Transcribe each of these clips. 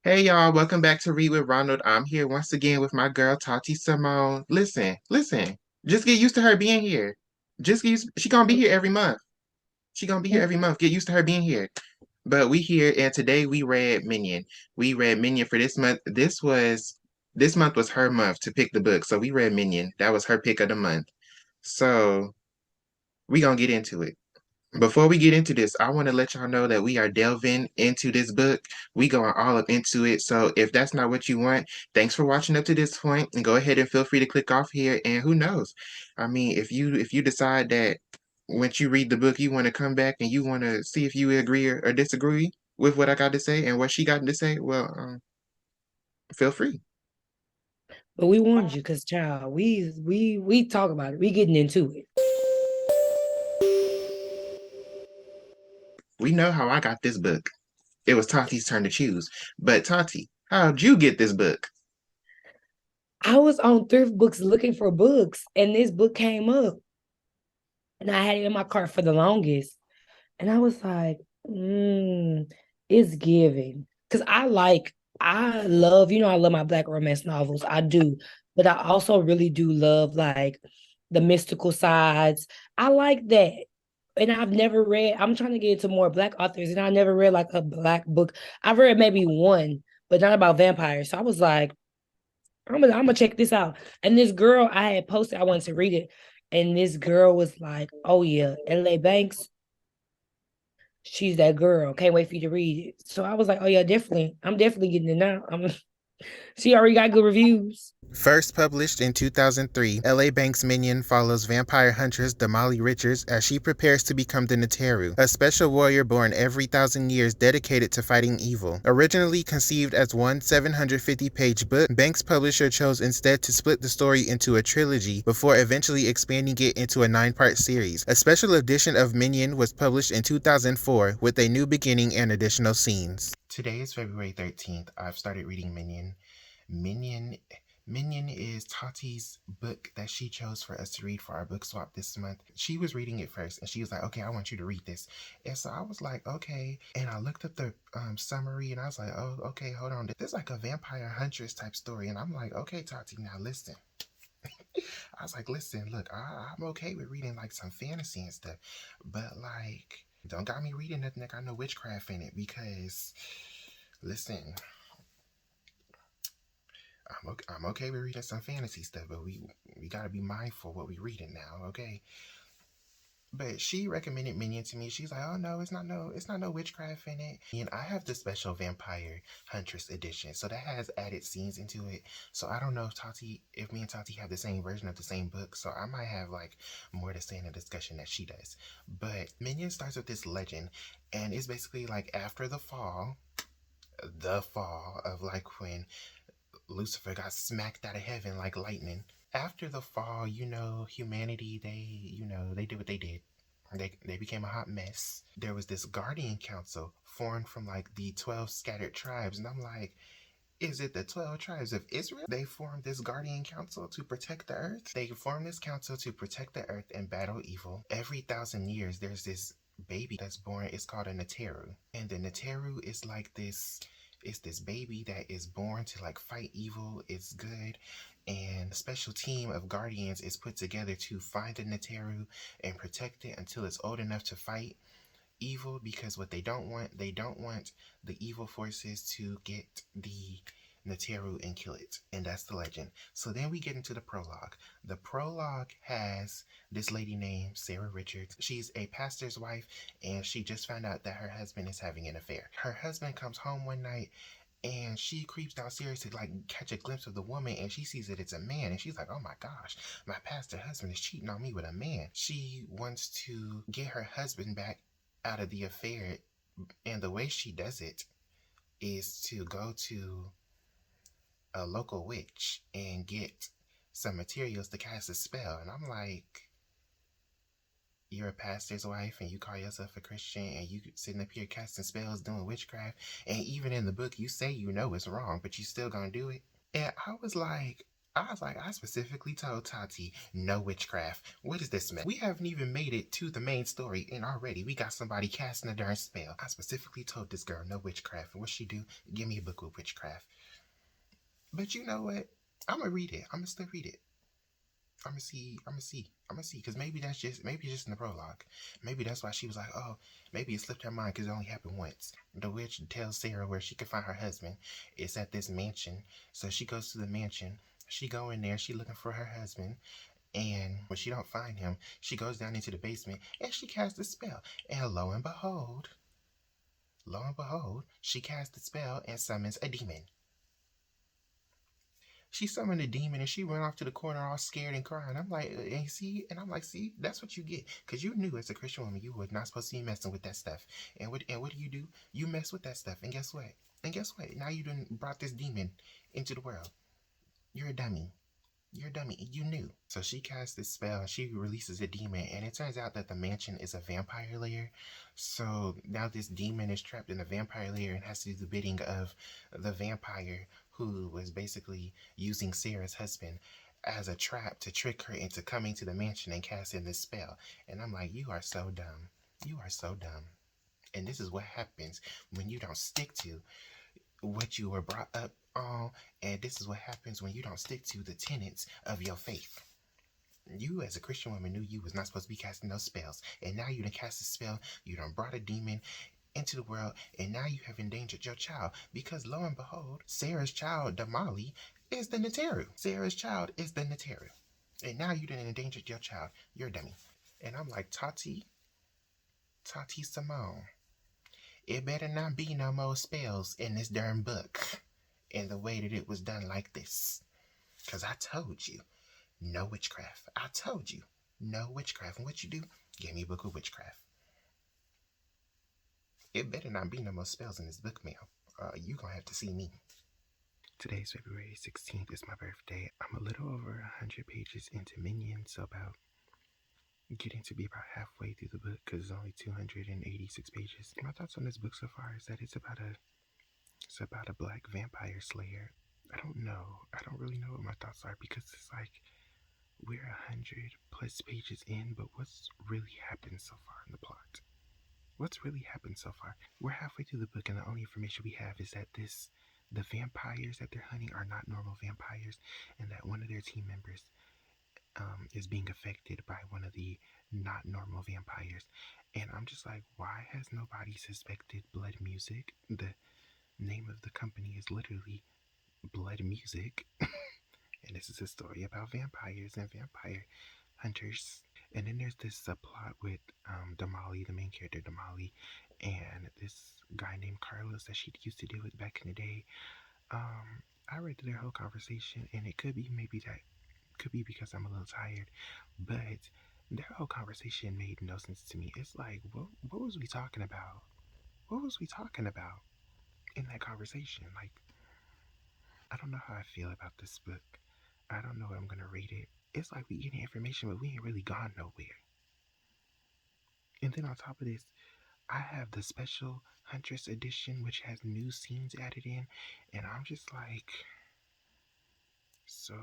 Hey y'all, welcome back to Read with Ronald. I'm here once again with my girl Tati Simone. Listen. Just get used to her being here. Just get used, she gonna be here every month. She gonna be here every month. Get used to her being here. But we here and today we read Minion. We read Minion for this month. This month was her month to pick the book. So we read Minion. That was her pick of the month. So we gonna get into it. Before we get into this, I want to let y'all know that we are delving into this book. We going all up into it. So if that's not what you want, thanks for watching up to this point, and go ahead and feel free to click off here. And who knows? I mean, if you decide that once you read the book, you want to come back and you want to see if you agree or disagree with what I got to say and what she got to say, well, feel free. But we warned you because child, we talk about it. We getting into it. We know how I got this book. It was Tati's turn to choose. But Tati, how'd you get this book? I was on thrift books looking for books, and this book came up, and I had it in my cart for the longest. And I was like, it's giving. Because I love, I love my Black romance novels. I do. But I also really do love like the mystical sides. I like that. And I've never read, I'm trying to get into more Black authors, and I never read like a Black book. I've read maybe one, but not about vampires. So I was like, I'm gonna check this out. And this girl I had posted, I wanted to read it. And this girl was like, oh yeah, LA Banks, she's that girl. Can't wait for you to read it. So I was like, oh yeah, definitely. I'm definitely getting it now. She already got good reviews. First published in 2003, L.A. Banks' Minion follows vampire huntress Damali Richards as she prepares to become the Neteru, a special warrior born every 1,000 years dedicated to fighting evil. Originally conceived as one 750-page book, Banks' publisher chose instead to split the story into a trilogy before eventually expanding it into a 9-part series. A special edition of Minion was published in 2004 with a new beginning and additional scenes. Today is February 13th. I've started reading Minion. Minion Minion is Tati's book that she chose for us to read for our book swap this month. She was reading it first and she was like, okay, I want you to read this. And so I was like, okay. And I looked up the summary and I was like, oh, okay, hold on. This is like a vampire huntress type story. And I'm like, okay, Tati, now listen. I was like, listen, look, I'm okay with reading like some fantasy and stuff. But like, don't got me reading nothing that got no witchcraft in it because, listen, I'm okay with reading some fantasy stuff, but we gotta be mindful what we reading now, okay? But she recommended Minion to me. She's like, "Oh no, it's not no witchcraft in it." And I have the special Vampire Huntress edition, so that has added scenes into it. So I don't know if me and Tati have the same version of the same book. So I might have like more to say in the discussion that she does. But Minion starts with this legend, and it's basically like after the fall of like when Lucifer got smacked out of heaven like lightning. After the fall, humanity, they did what they did. They became a hot mess. There was this guardian council formed from like the 12 scattered tribes. And I'm like, is it the 12 tribes of Israel? They formed this guardian council to protect the earth. They formed this council to protect the earth and battle evil. Every 1,000 years, there's this baby that's born. It's called a Neteru. And the Neteru is like this. It's this baby that is born to like fight evil. It's good. And a special team of guardians is put together to find the Neteru and protect it until it's old enough to fight evil, because what they don't want the evil forces to get the Neteru and kill it. And that's the legend. So then we get into the prologue. The prologue has this lady named Sarah Richards. She's a pastor's wife and she just found out that her husband is having an affair. Her husband comes home one night and she creeps downstairs to like catch a glimpse of the woman and she sees that it's a man and she's like, oh my gosh, my pastor husband is cheating on me with a man. She wants to get her husband back out of the affair, and the way she does it is to go to a local witch and get some materials to cast a spell. And I'm like, you're a pastor's wife and you call yourself a Christian and you sitting up here casting spells, doing witchcraft, and even in the book you say you know it's wrong, but you still gonna do it. And I was like, I was like, I specifically told Tati, no witchcraft. What is this mess? We haven't even made it to the main story, and already we got somebody casting a darn spell. I specifically told this girl, no witchcraft. And what she do? Give me a book with witchcraft. But you know what? I'm gonna read it. I'm gonna still read it. I'm gonna see. I'm gonna see. I'm gonna see. Because maybe it's just in the prologue. Maybe that's why she was like, oh, maybe it slipped her mind because it only happened once. The witch tells Sarah where she can find her husband. It's at this mansion. So she goes to the mansion. She go in there. She looking for her husband. And when she don't find him, she goes down into the basement and she casts a spell. And lo and behold, she casts the spell and summons a demon. She summoned a demon and she went off to the corner all scared and crying. I'm like, see, that's what you get. Because you knew as a Christian woman you were not supposed to be messing with that stuff. And what do? You mess with that stuff. And guess what? Now you done brought this demon into the world. You're a dummy. You're a dummy. You knew. So she casts this spell and she releases a demon. And it turns out that the mansion is a vampire lair. So now this demon is trapped in a vampire lair and has to do the bidding of the vampire who was basically using Sarah's husband as a trap to trick her into coming to the mansion and casting this spell. And I'm like, you are so dumb. You are so dumb. And this is what happens when you don't stick to what you were brought up on, and this is what happens when you don't stick to the tenets of your faith. You, as a Christian woman, knew you was not supposed to be casting those spells, and now you done cast a spell. You done brought a demon into the world, and now you have endangered your child because lo and behold, Sarah's child, Damali, is the Neteru. Sarah's child is the Neteru, and now you done endangered your child. You're a dummy. And I'm like, Tati Simone. It better not be no more spells in this darn book in the way that it was done like this. Because I told you, no witchcraft. I told you, no witchcraft. And what you do? Give me a book of witchcraft. It better not be no more spells in this book, ma'am. You gonna have to see me. Today's February 16th is my birthday. I'm a little over 100 pages into Minion, so about getting to be about halfway through the book because it's only 286 pages. My thoughts on this book so far is that it's about a black vampire slayer. I don't know. I don't really know what my thoughts are because it's like we're 100+ pages in, but what's really happened so far in the plot? What's really happened so far? We're halfway through the book, and the only information we have is that the vampires that they're hunting are not normal vampires, and that one of their team members is being affected by one of the not normal vampires. And I'm just like, why has nobody suspected Blood Music? The name of the company is literally Blood Music. And this is a story about vampires and vampire hunters. And then there's this subplot with Damali, the main character Damali, and this guy named Carlos that she used to deal with back in the day. I read their whole conversation, and it could be because I'm a little tired, but their whole conversation made no sense to me. It's like, what was we talking about? What was we talking about in that conversation? Like, I don't know how I feel about this book. I don't know if I'm gonna rate it. It's like we getting information, but we ain't really gone nowhere. And then on top of this, I have the special Huntress edition, which has new scenes added in, and I'm just like, so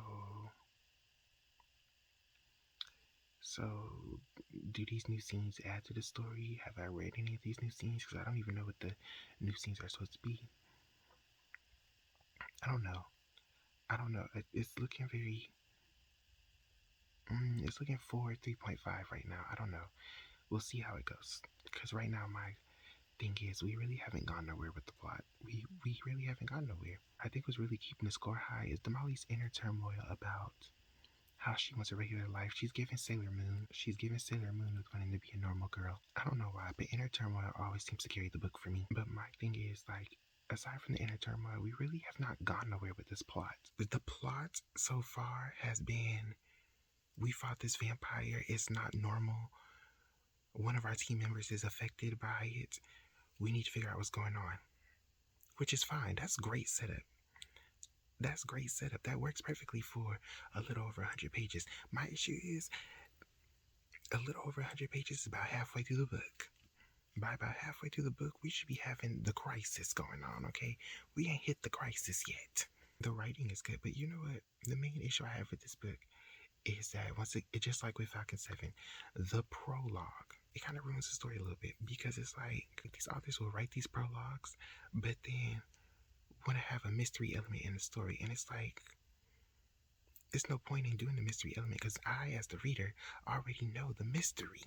do these new scenes add to the story? Have I read any of these new scenes? Because I don't even know what the new scenes are supposed to be. I don't know. It's looking very. It's looking for 3.5 right now. I don't know. We'll see how it goes. Because right now, my thing is, we really haven't gone nowhere with the plot. We really haven't gone nowhere. I think what's really keeping the score high is Damali's inner turmoil about how she wants a regular life. She's giving Sailor Moon with wanting to be a normal girl. I don't know why, but inner turmoil always seems to carry the book for me. But my thing is, like, aside from the inner turmoil, we really have not gone nowhere with this plot. The plot so far has been, we fought this vampire, it's not normal. One of our team members is affected by it. We need to figure out what's going on. Which is fine. That's great setup. That works perfectly for a little over 100 pages. My issue is a little over 100 pages is about halfway through the book. By about halfway through the book, we should be having the crisis going on, okay? We ain't hit the crisis yet. The writing is good, but you know what? The main issue I have with this book is that it just like with Falcon 7, the prologue, it kind of ruins the story a little bit because it's like these authors will write these prologues, but then want to have a mystery element in the story. And it's like, there's no point in doing the mystery element because I, as the reader, already know the mystery.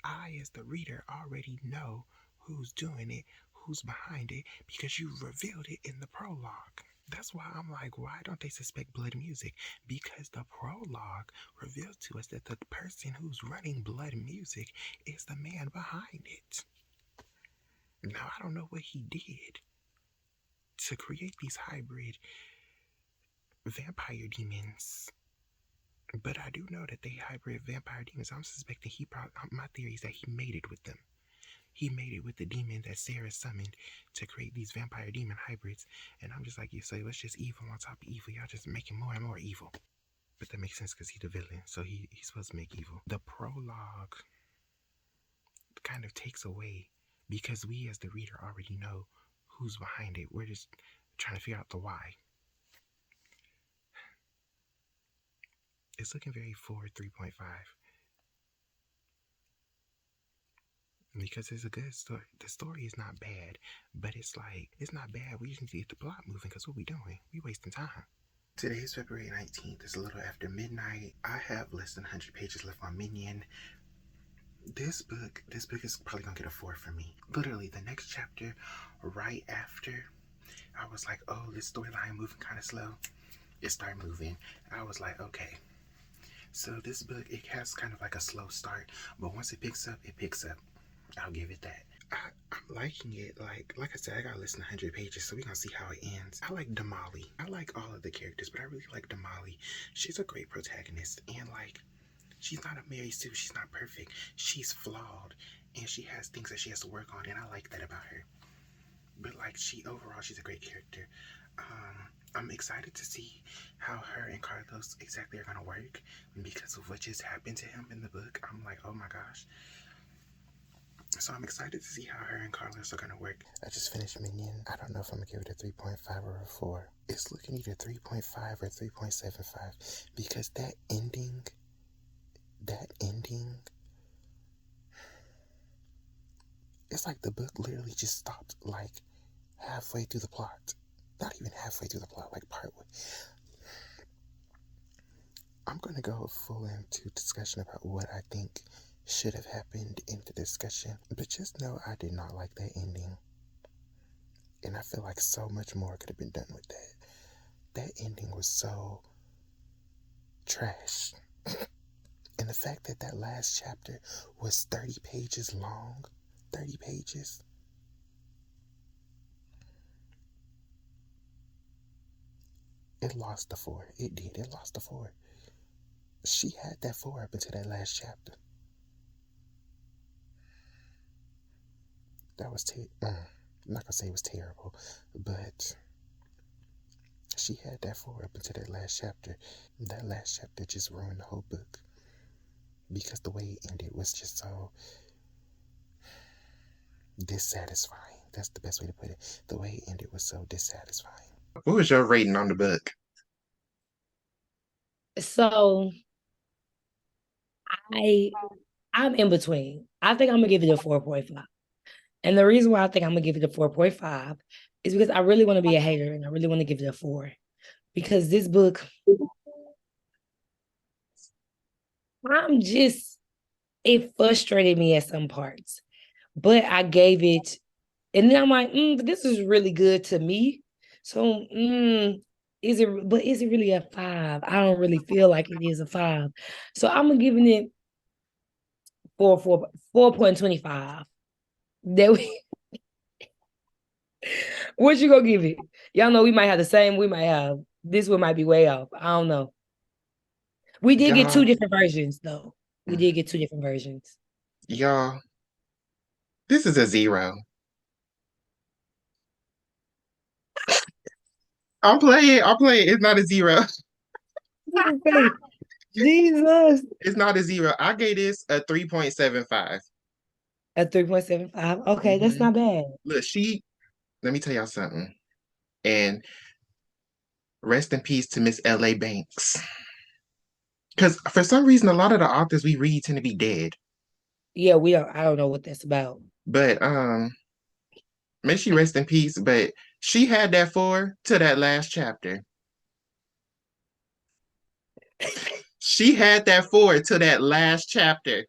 I, as the reader, already know who's doing it, who's behind it, because you revealed it in the prologue. That's why I'm like, why don't they suspect blood music? Because the prologue reveals to us that the person who's running blood music is the man behind it. Now, I don't know what he did to create these hybrid vampire demons, but I do know that they hybrid vampire demons. I'm suspecting my theory is that he made it with them. He made it with the demon that Sarah summoned to create these vampire demon hybrids. And I'm just like, you say, let's just evil on top of evil. Y'all just make him more and more evil. But that makes sense because he's the villain, so he's supposed to make evil. The prologue kind of takes away because we as the reader already know who's behind it. We're just trying to figure out the why. It's looking very forward 3.5. Because it's a good story. The story is not bad, but it's like, it's not bad. We just need to get the plot moving because what we doing? We wasting time. Today is February 19th. It's a little after midnight. I have less than 100 pages left on Minion. This book is probably gonna get a 4 for me. Literally, the next chapter, right after, I was like, oh, this storyline moving kind of slow. It started moving. I was like, okay. So this book, it has kind of like a slow start, but once it picks up, it picks up. I'll give it that. I'm liking it. Like I said, I gotta listen to 100 pages, so we're gonna see how it ends. I like Damali. I like all of the characters, but I really like Damali. She's a great protagonist, and like, she's not a Mary Sue. She's not perfect. She's flawed, and she has things that she has to work on, and I like that about her. But like, overall, she's a great character. I'm excited to see how her and Carlos exactly are gonna work because of what just happened to him in the book. I'm like, oh my gosh. So I'm excited to see how her and Carlos are gonna work. I just finished Minion. I don't know if I'm gonna give it a 3.5 or a 4. It's looking either 3.5 or 3.75 because that ending, it's like the book literally just stopped like halfway through the plot. Not even halfway through the plot, like partway. I'm gonna go full into discussion about what I think should have happened in the discussion, but just know I did not like that ending. And I feel like so much more could have been done with that. That ending was so trash. And the fact that that last chapter was 30 pages long, 30 pages. It lost the 4. It did. It lost the 4. She had that 4 up until that last chapter. That was I'm not gonna say it was terrible, but she had that 4 up until that last chapter. That last chapter just ruined the whole book because the way it ended was just so dissatisfying. That's the best way to put it. The way it ended was so dissatisfying. What was your rating on the book? So I'm in between. I think I'm gonna give it a 4.5. And the reason why I think I'm gonna give it a 4.5 is because I really want to be a hater and I really want to give it a 4. Because this book, it frustrated me at some parts. But I gave it, and then I'm like, this is really good to me. So is it really a 5? I don't really feel like it is a 5. So I'm giving it 4.25. That we what you gonna give it? Y'all know we might have the same, we might have this one might be way off. I don't know. We did get 2 different versions though. We did get 2 different versions. Y'all, this is a 0. I'm playing. It's not a 0. Jesus. It's not a 0. I gave this a 3.75. A 3.75. Okay, that's not bad. Look, let me tell y'all something. And Rest in peace to Miss L.A. Banks. Because for some reason, a lot of the authors we read tend to be dead. Yeah, we don't. I don't know what that's about. But may she rest in peace. But she had that for to that last chapter. She had that for to that last chapter.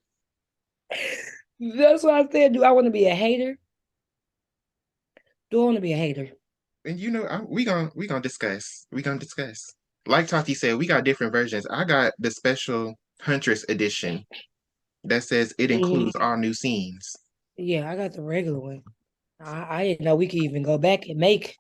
That's what I said. Do I want to be a hater? Do I want to be a hater? And we gonna discuss. We gonna discuss. Like Tati said, we got different versions. I got the special Huntress edition that says it includes Mhm. all new scenes. Yeah, I got the regular one. I didn't know we could even go back and make.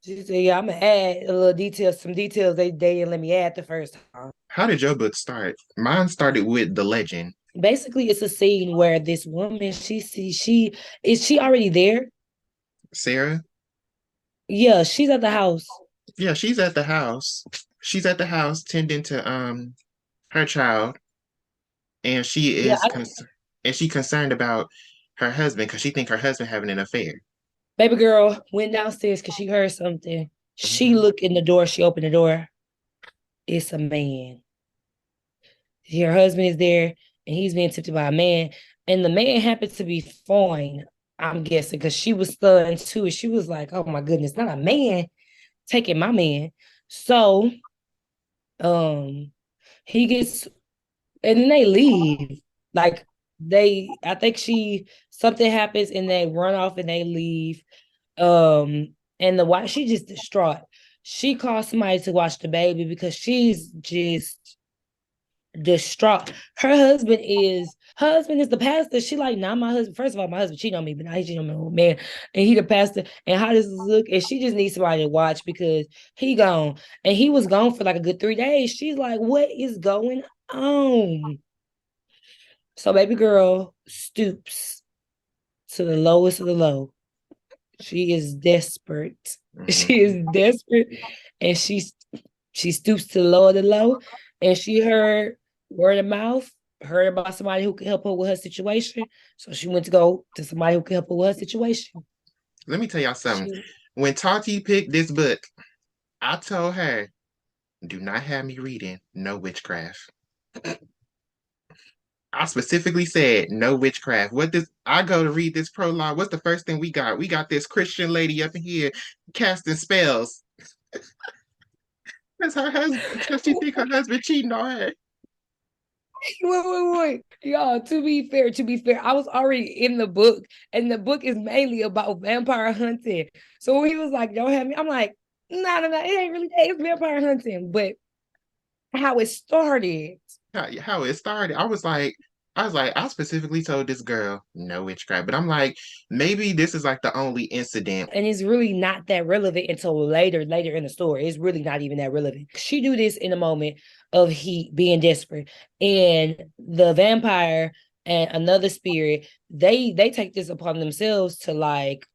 She said, "Yeah, I'm gonna add a little details, some details they didn't let me add the first time." How did your book start? Mine started with the legend. Basically, it's a scene where this woman she sees she is she already there? Sarah? Yeah, she's at the house. Yeah, she's at the house. She's at the house tending to her child, and she Yeah, is and she concerned about her husband because she think her husband having an affair. baby girl went downstairs because she heard something. She Mhm. looked in the door. She opened the door. It's a man. Her husband is there, and he's being tempted by a man. And the man happened to be fine, I'm guessing, because she was stunned too. She was like, "Oh my goodness, not a man taking my man." So, um, he gets, and then they leave. Like I think something happens, and they run off and they leave. And the wife, she just distraught. She called somebody to watch the baby because she's just distraught. Her husband is the pastor. She like, nah, my husband. First of all, my husband cheated on me, but now he's cheating on my old man, and he the pastor. And how does this look? And she just needs somebody to watch because he gone, and he was gone for like a good 3 days. She's like, what is going on? So baby girl stoops to the lowest of the low. She is desperate. She Mhm. is desperate, and she stoops to the low of the low, and she heard word of mouth, heard about somebody who could help her with her situation. So she went to go to somebody who could help her with her situation. Let me tell y'all something. She When Tati picked this book, I told her, "Do not have me reading no witchcraft." I specifically said no witchcraft. What this I go to read this prologue. What's the first thing we got? We got this Christian lady up in here casting spells. That's her husband because she think her husband cheating on her. wait. Y'all, to be fair, I was already in the book, and the book is mainly about vampire hunting. So when he was like, "Don't have me," I'm like, no, it ain't really that. It's vampire hunting. But how it started. How it started. I specifically told this girl no witchcraft, but I'm like, maybe this is like the only incident. And it's really not that relevant until later in the story. It's really not even that relevant. She do this in a moment of heat, being desperate, and the vampire and another spirit, they take this upon themselves to like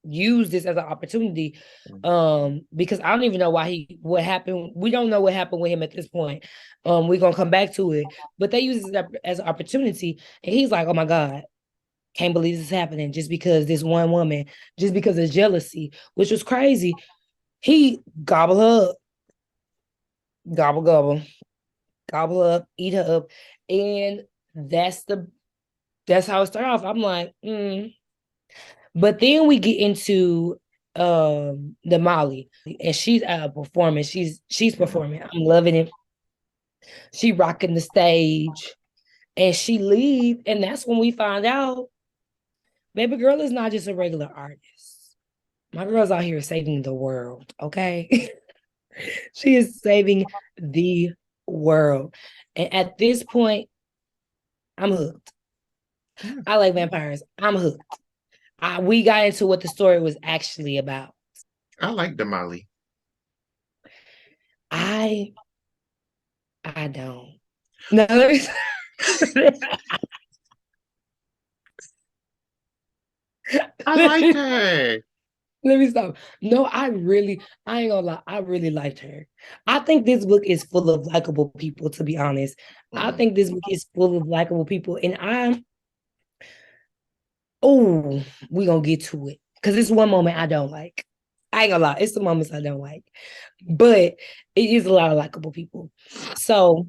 use this as an opportunity. Because I don't even know what happened. We don't know what happened with him at this point. We're gonna come back to it, but they use it as an opportunity, and he's like, "Oh my god, can't believe this is happening just because this one woman, just because of jealousy," which was crazy. He gobble her up, gobble, gobble, gobble her up, eat her up. And that's the that's how it started off. I'm like, mm. But then we get into the Molly, and she's performing. She's performing. I'm loving it. She rocking the stage, and she leave, and that's when we find out baby girl is not just a regular artist. My girl's out here saving the world, okay? She is saving the world. And at this point, I'm hooked. Yeah, I like vampires. I'm hooked. We got into what the story was actually about. I like Damali. I I don't. No, let me I like let me, her. let me stop. No, I ain't gonna lie, I really liked her. I think this book is full of likable people, to be honest. I Mm. think this book is full of likable people, and oh, we gonna get to it. Because it's one moment I don't like. I ain't gonna lie, it's the moments I don't like, but it is a lot of likable people. So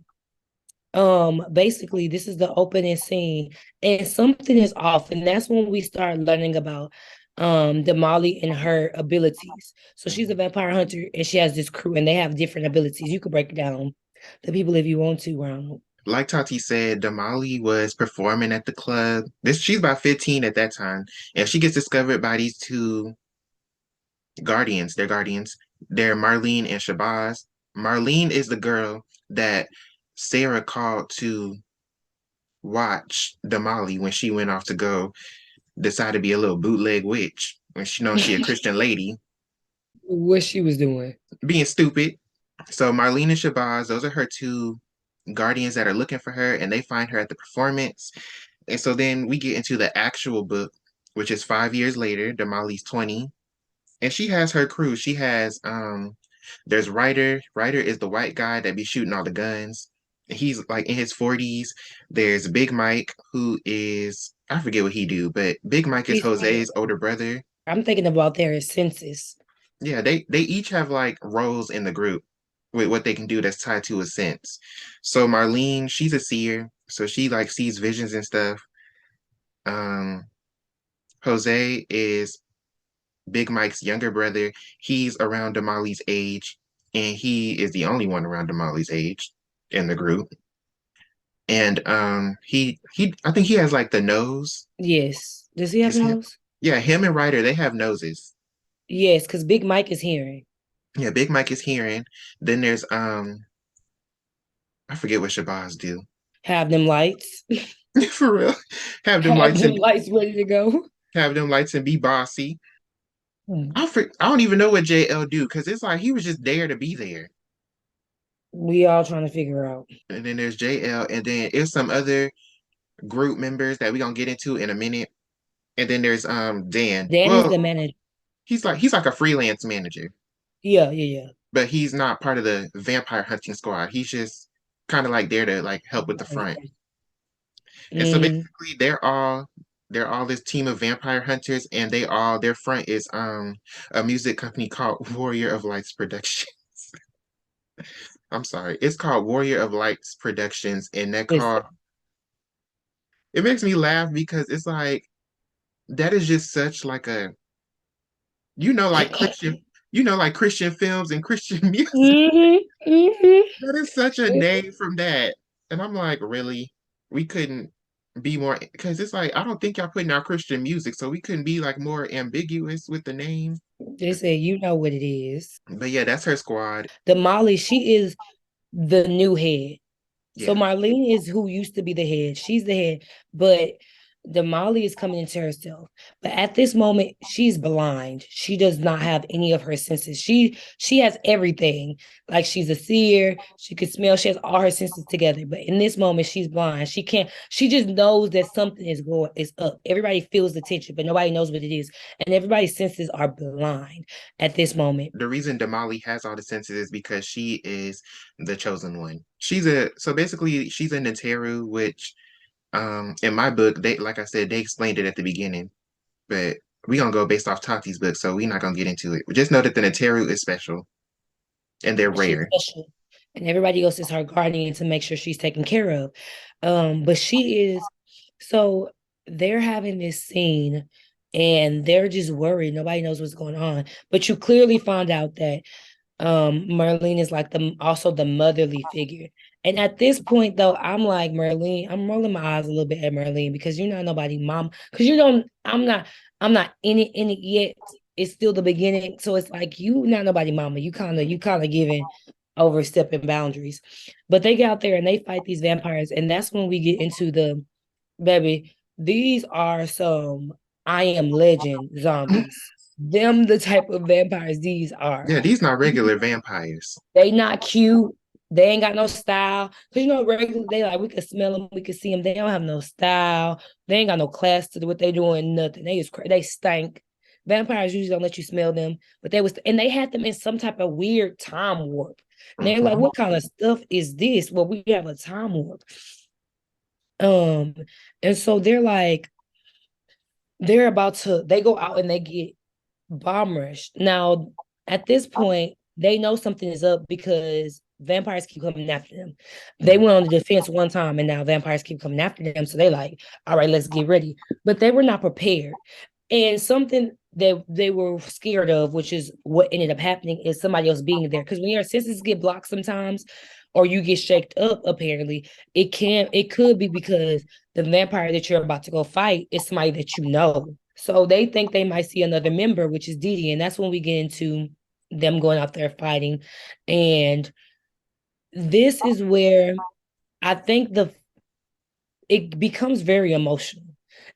basically this is the opening scene and something is off, and that's when we start learning about Damali and her abilities. So she's a vampire hunter and she has this crew and they have different abilities. You could break it down the people if you want to, Ronald. Like Tati said, Damali was performing at the club. She's about 15 at that time, and she gets discovered by these two guardians. They're guardians. They're Marlene and Shabazz. Marlene is the girl that Sarah called to watch Damali when she went off to go decide to be a little bootleg witch when she knows she a Christian lady What she was doing. being stupid. So Marlene and Shabazz, those are her two guardians that are looking for her, and they find her at the performance. And so then we get into the actual book, which is 5 years later. Damali's 20, and she has her crew. She has there's Ryder. Ryder is the white guy that be shooting all the guns. He's like in his 40s. There's Big Mike, who is I forget what he do, but Big Mike is He's Jose's older brother. I'm thinking about their senses. Yeah, they each have like roles in the group with what they can do that's tied to a sense. So Marlene, she's a seer, so she like sees visions and stuff. Um, Jose is Big Mike's younger brother. He's around Damali's age, and he is the only one around Damali's age in the group. And he I think he has like the nose. Yes. Does he have Is him? nose? Yeah, him and Ryder, they have noses. Yes, because Big Mike is hearing. Yeah, Big Mike is hearing. Then there's I forget what Shabazz do. Have them lights. For real. Have them Have lights them and lights ready to go. have them lights and be bossy. Hmm. I don't even know what JL do because it's like he was just there to be there. We all trying to figure out. And then there's JL, and then there's some other group members that we gonna get into in a minute. And then there's Dan. Dan is Well, the manager. he's like a freelance manager, Yeah, yeah, but he's not part of the vampire hunting squad. He's just kind of like there to like help with the front. yeah. And so Mm, basically they're all this team of vampire hunters, and their front is a music company called Warrior of Lights Productions. I'm sorry. It's called Warrior of Lights Productions, and that called listen. it makes me laugh because it's like that is just such like a like like Christian films and Christian music. Hmm. Hmm. That is such a name from that. And I'm like, really? We couldn't be more because it's like I don't think y'all putting out Christian music, so we couldn't be like more ambiguous with the name. They said you know what it is. But yeah, that's her squad. The Molly, she is the new head. So Yeah. Marlene is who used to be the head. She's the head, but the Molly is coming into herself. But at this moment, she's blind. She does not have any of her senses. She has everything. Like she's a seer. She can smell. She has all her senses together. But in this moment, she's blind. She can't. She just knows that something is up. Everybody feels the tension, but nobody knows what it is. And everybody's senses are blind at this moment. The reason Damali has all the senses is because she is the chosen one. So basically she's a Neteru, which in my book, they like I said, they explained it at the beginning, but we gonna go based off Tati's book, so we're not gonna get into it. Just know that the Neteru is special and they're She's rare. special, and everybody else is her guardian to make sure she's taken care of. But she is so they're having this scene and they're just worried. Nobody knows what's going on. But you clearly find out that Marlene is like the motherly figure. And at this point though, I'm like Marlene, I'm rolling my eyes a little bit at Marlene because you're not nobody mom. Because you don't, I'm not in it yet. It's still the beginning. So it's like you not nobody mama. You kind of giving overstepping boundaries. But they get out there and they fight these vampires. And that's when we get into the baby, these are some I am legend zombies. Them the type of vampires these are. Yeah, these not regular vampires. They not cute. They ain't got no style. Cause regular they like we could smell them, we could see them. They don't have no style. They ain't got no class to what they doing. Nothing. They stink. Vampires usually don't let you smell them, but they had them in some type of weird time warp. And they're like, Mhm. what kind of stuff is this? Well, we have a time warp. Um, and so they're like, they go out and they get Bomb rush. Now, at this point, they know something is up because vampires keep coming after them. They Mhm. went on the defense one time and now vampires keep coming after them. So they like, all right, let's get ready. But they were not prepared. And something that they were scared of, which is what ended up happening, is somebody else being there. Because when your senses get blocked sometimes, or you get shaked up, apparently, it could be because the vampire that you're about to go fight is somebody that you know. So they think they might see another member, which is Dee Dee. And that's when we get into them going out there fighting. And this is where I think the it becomes very emotional.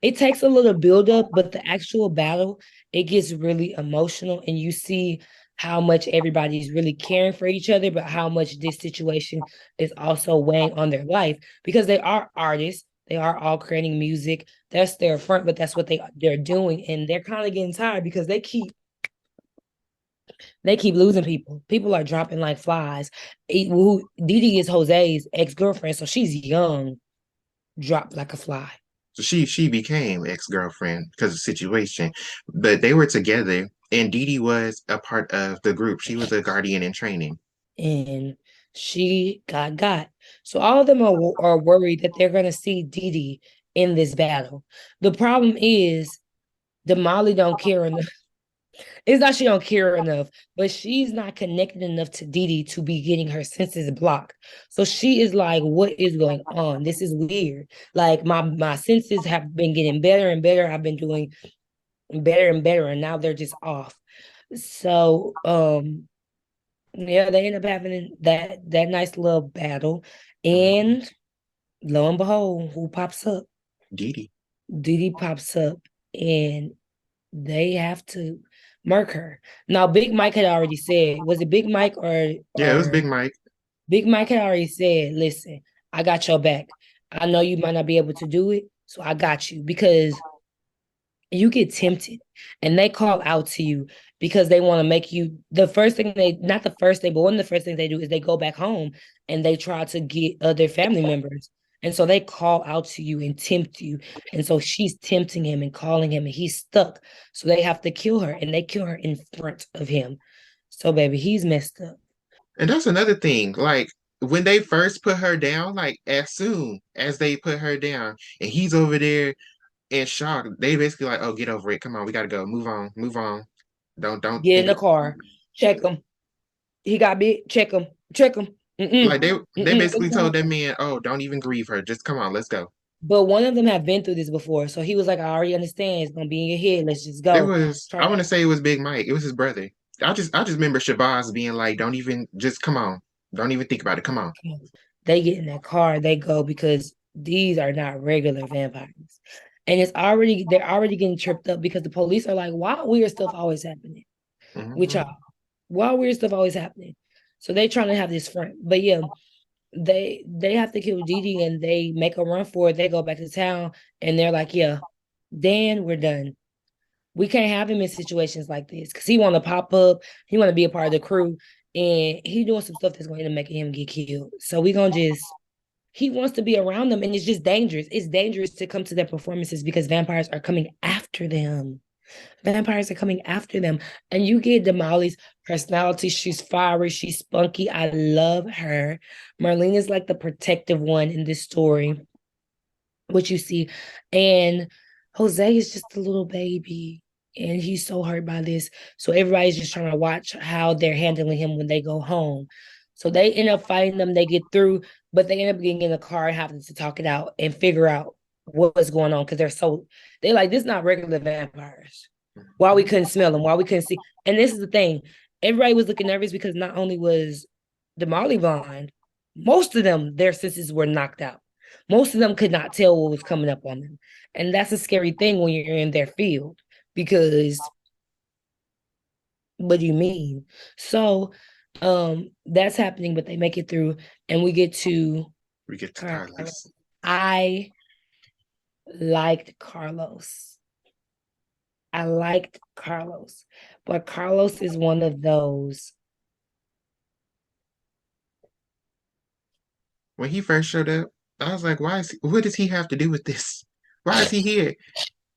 It takes a little build up, but the actual battle, it gets really emotional, and you see how much everybody's really caring for each other, but how much this situation is also weighing on their life because they are artists. They are all creating music. That's their front, but that's what they're doing, and they're kind of getting tired because they keep losing people. People are dropping like flies. Who Didi is Jose's ex girlfriend, so she's young, dropped like a fly. So she became ex-girlfriend because of the situation, but they were together, and Dee Dee was a part of the group. She was a guardian in training. And she got. So all of them are worried that they're gonna see Dee Dee in this battle. The problem is the Molly don't care enough. It's not she don't care enough, but she's not connected enough to Dee Dee to be getting her senses blocked. So she is like, what is going on? This is weird. Like my senses have been getting better and better. I've been doing better and better, and now they're just off. So yeah, they end up having that nice little battle, Mhm. and lo and behold, who pops up? Dee Dee. Didi pops up, and they have to murk her. Now, Big Mike had already said, was it Big Mike Yeah, it was or Big Mike. Big Mike had already said, listen, I got your back. I know you might not be able to do it, so I got you because you get tempted and they call out to you because they want to make you the first thing they not the first thing, but one of the first things they do is they go back home and they try to get other family members. And so they call out to you and tempt you. And so she's tempting him and calling him, and he's stuck. So they have to kill her, and they kill her in front of him. So, baby, he's messed up. And that's another thing. Like when they first put her down, like as soon as they put her down, and he's over there in shock, they basically like, "Oh, get over it. Come on, we gotta go. Move on. Move on. Don't Get in think the car, check him. He got bit, check him, check him. like Mm-mm, they basically told mm-mm. that man, "Oh, don't even grieve her. Just come on, let's go." But one of them have been through this before. So he was like, I already understand. It's gonna be in your head. Let's just It go. was Try I to want to say it was Big Mike. It was his brother. I just remember Shabazz being like, "Don't even just come on. Don't even think about it. Come on." they get in that car, they go because these are not regular vampires. And they're already getting tripped up because the police are like, why weird stuff always happening? With y'all. Hmm. Why weird stuff always happening? So they trying to have this front. But yeah, they have to kill Dee Dee and they make a run for it. They go back to town and they're like, yeah, Dan, we're done. We can't have him in situations like this because he want to pop up. He want to be a part of the crew, and he doing some stuff that's going to make him get killed. So we gonna just he wants to be around them, and it's just dangerous. It's dangerous to come to their performances because vampires are coming after them. Vampires are coming after them, and you get Damali's personality. She's fiery. She's spunky. I love her. Marlene is like the protective one in this story, what you see. And Jose is just a little baby. And he's so hurt by this. So everybody's just trying to watch how they're handling him when they go home. So they end up fighting them, they get through, but they end up getting in the car and having to talk it out and figure out what's going on because they're like, this is not regular vampires. Why we couldn't smell them, why we couldn't see. And this is the thing. Everybody was looking nervous because not only was the Molly blind, most of them, their senses were knocked out. Most of them could not tell what was coming up on them. And that's a scary thing when you're in their field because what do you mean? So that's happening, but they make it through and we get to We get to Carlos. Carlos. I liked Carlos. I liked Carlos, but Carlos is one of those. When he first showed up, I was like, "Why is what does he have to do with this? Why is he here?"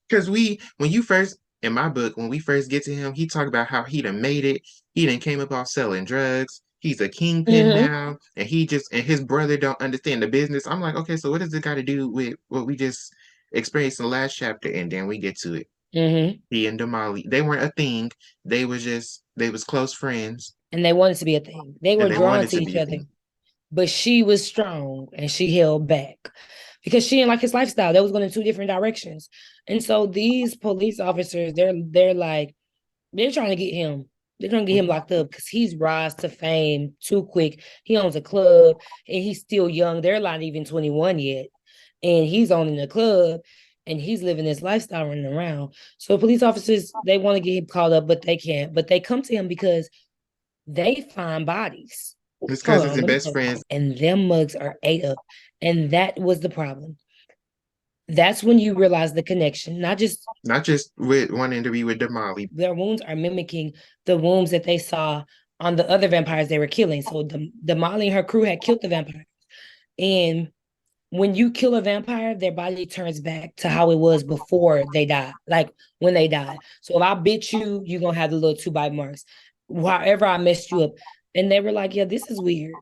Because when you first in my book, when we first get to him, he talk about how he done made it. He done came up off selling drugs. He's a kingpin Mm-hmm. now, and he just and his brother don't understand the business. I'm like, okay, so what does it got to do with what we just experienced in the last chapter? And then we get to it. Mm-hmm. He and Damali, they weren't a thing. They was close friends, And they wanted to be a thing. They and were they drawn wanted to to each be a other, thing. but she was strong and she held back because she didn't like his lifestyle. They was going in two different directions. And so these police officers, they're like, they're trying to get him. They're trying to get him Mhm. locked up because he's rise to fame too quick. He owns a club and he's still young. They're not even 21 yet. And he's owning a club and he's living this lifestyle running around. So police officers, they want to get him called up, but they can't. But they come to him because they find bodies. His Hold cousins on, and let me best go. friends, And them mugs are ate up. And that was the problem. That's when you realize the connection, not just not just with wanting to be with Damali. their wounds are mimicking the wounds that they saw on the other vampires they were killing. So the Molly and her crew had killed the vampire. And when you kill a vampire, their body turns back to how it was before they die, like when they died. So if I bit you, you're gonna have the little 2 bite marks. However, I messed you up. And they were like, yeah, this is weird.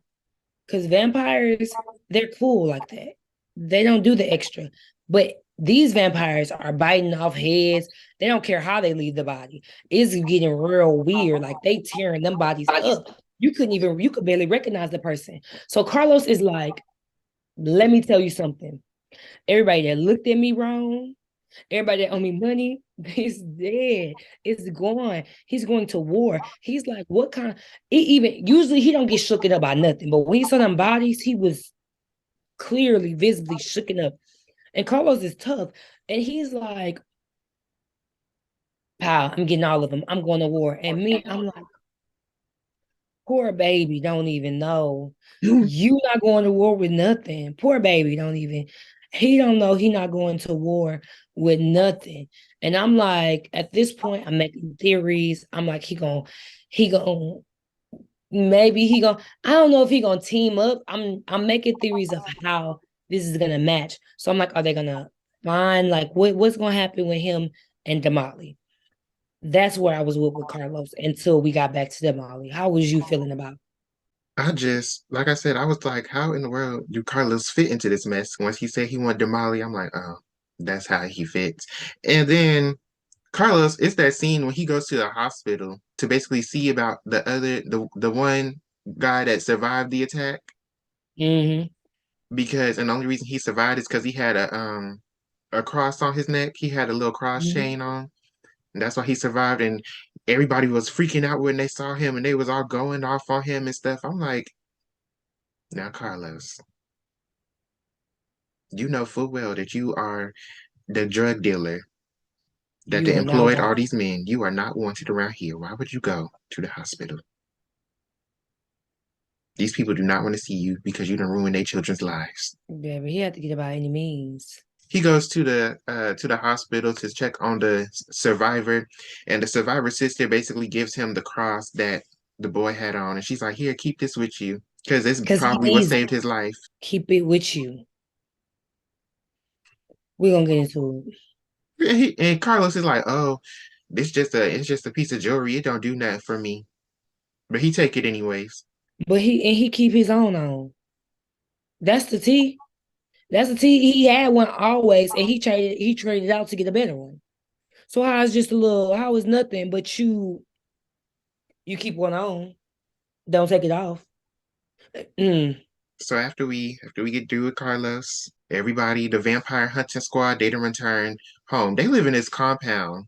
Because vampires, they're cool like that. They don't do the extra. But these vampires are biting off heads. They don't care how they leave the body. It's getting real weird. Like they tearing them bodies up. You could barely recognize the person. So Carlos is like, let me tell you something. Everybody that looked at me wrong, everybody that owe me money, is dead. It's gone. He's going to war. He's like, what kind of it even usually he don't get shooken up by nothing. But when he saw them bodies, he was clearly, visibly shooken up. And Carlos is tough. And he's like, pal, I'm getting all of them. I'm going to war. And me, I'm like, poor baby don't even know. You not going to war with nothing. Poor baby don't even. He don't know he not going to war with nothing. And I'm like, at this point, I'm making theories. I'm like, he gonna, maybe he gonna. I don't know if he gonna team up. I'm making theories of how this is gonna match. So I'm like, are they gonna find like what's gonna happen with him and Damali? That's where I was with Carlos until we got back to Damali. How was you feeling about? I just, like I said, I was like, how in the world do Carlos fit into this mess? Once he said he wanted Damali, I'm like, oh, that's how he fits. And then Carlos, it's that scene when he goes to the hospital to basically see about the one guy that survived the attack Mm-hmm. because, and the only reason he survived is because he had a cross on his neck. He had a little cross Mm-hmm. chain on. And that's why he survived. And everybody was freaking out when they saw him and they was all going off on him and stuff. I'm like, now, Carlos, you know full well that you are the drug dealer that You are not employed one. all these men. You are not wanted around here. Why would you go to the hospital? These people do not want to see you because you done ruined their children's lives. Baby, he had to get it by any means. He goes to the hospital to check on the survivor, and the survivor's sister basically gives him the cross that the boy had on, and she's like, "Here, keep this with you, because this Because he probably what needs saved his life." keep it with you. We're gonna get into it. And Carlos is like, "Oh, it's just a piece of jewelry. It don't do nothing for me," but he take it anyways. But he keep his own on. That's the T. That's the T. He had one always, and he traded out to get a better one. So how is just a little how is nothing, but you keep one on. Don't take it off. Mm, So after we get through with Carlos, everybody, the vampire hunting squad, they done return home. They live in this compound.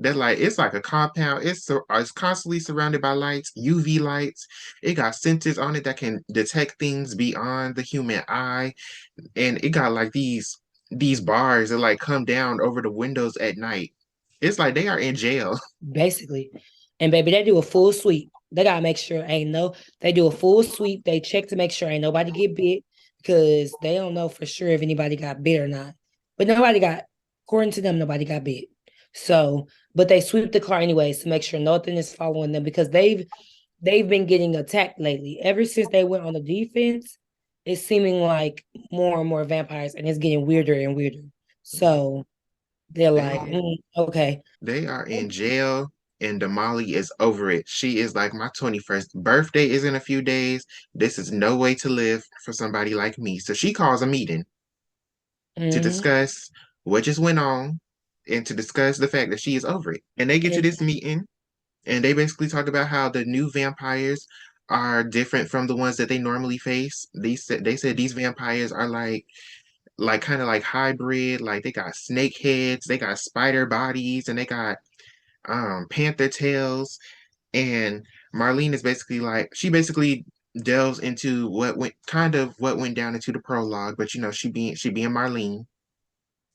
That like it's like a compound. It's constantly surrounded by lights, UV lights. It got sensors on it that can detect things beyond the human eye, and it got like these bars that like come down over the windows at night. It's like they are in jail. basically. And baby, they do a full sweep. They gotta make sure ain't no. They do a full sweep. They check to make sure ain't nobody get bit because they don't know for sure if anybody got bit or not. But nobody got, according to them, nobody got bit. So, but they sweep the car anyways to make sure nothing is following them because they've been getting attacked lately. Ever since they went on the defense, it's seeming like more and more vampires, and it's getting weirder and weirder. So They're like, They okay. they are in jail and Damali is over it. She is like, my 21st birthday is in a few days. This is no way to live for somebody like me. So she calls a meeting to Mm-hmm. discuss what just went on and to discuss the fact that she is over it. And they get to And this meeting and they basically talk about how the new vampires are different from the ones that they normally face. They said these vampires are like kind of like hybrid, like they got snake heads, they got spider bodies, and they got panther tails. And Marlene is basically like, she basically delves into what went down into the prologue, but she being Marlene,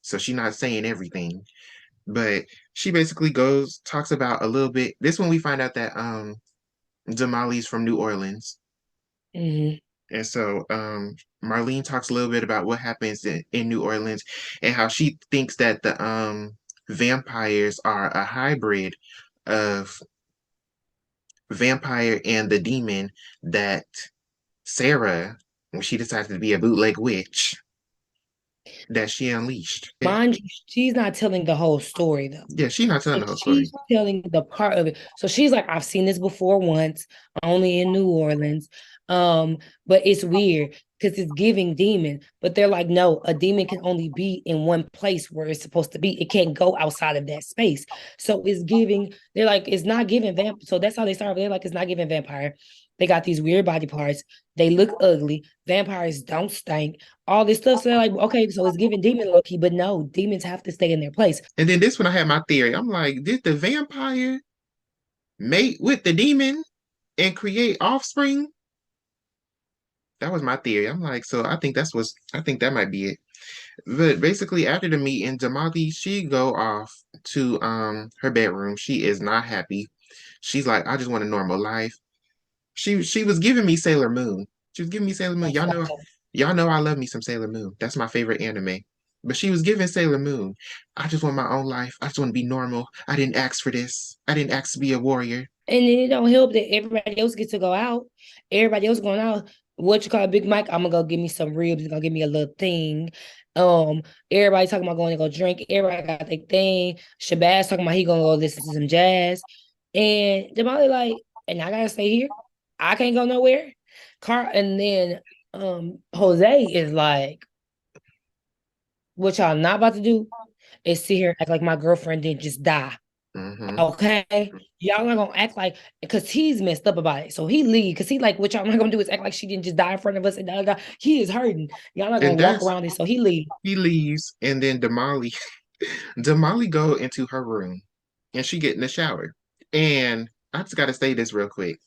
so she's not saying everything. But she basically talks about a little bit. This one we find out that Jamali's from New Orleans. mhm. And so Marlene talks a little bit about what happens in New Orleans and how she thinks that the vampires are a hybrid of vampire and the demon that Sarah, when she decided to be a bootleg witch, that she unleashed. Mind you, she's not telling the whole story though. Yeah, she's not So telling the whole story. she's telling the part of it. So she's like, I've seen this before once, only in New Orleans. Um, but it's weird because it's giving demon, but they're like, no, a demon can only be in one place where it's supposed to be. It can't go outside of that space. So it's giving, they're like, it's not giving vamp. So that's how they start. They're like, it's not giving vampire. They got these weird body parts. They look ugly. Vampires don't stink. All this stuff. So they're like, okay, so it's giving demon Loki, but no, demons have to stay in their place. And then this one I had my theory. I'm like, did the vampire mate with the demon and create offspring? That was my theory. I'm like, so I think that might be it. But basically, after the meeting, Jamati, she go off to her bedroom. She is not happy. She's like, I just want a normal life. She was giving me Sailor Moon. She was giving me Sailor Moon. Y'all know I love me some Sailor Moon. That's my favorite anime. But she was giving Sailor Moon. I just want my own life. I just want to be normal. I didn't ask for this. I didn't ask to be a warrior. And then it don't help that everybody else gets to go out. Everybody else going out. What you call Big Mike? I'm gonna go give me some ribs. He's gonna give me a little thing. Everybody talking about going to go drink. Everybody got their thing. Shabazz talking about he gonna go listen to some jazz. And Jamali like, and I gotta stay here. I can't go nowhere. Car and then Jose is like, what y'all not about to do is sit here and act like my girlfriend didn't just die. Mm-hmm. Okay. Y'all not gonna act like because he's messed up about it. So he leave because he like what y'all not gonna do is act like she didn't just die in front of us and da, da, da. He is hurting. Y'all not gonna And walk that's around it. So he leave. he leaves, and then Damali go into her room, and she get in the shower. And I just got to say this real quick.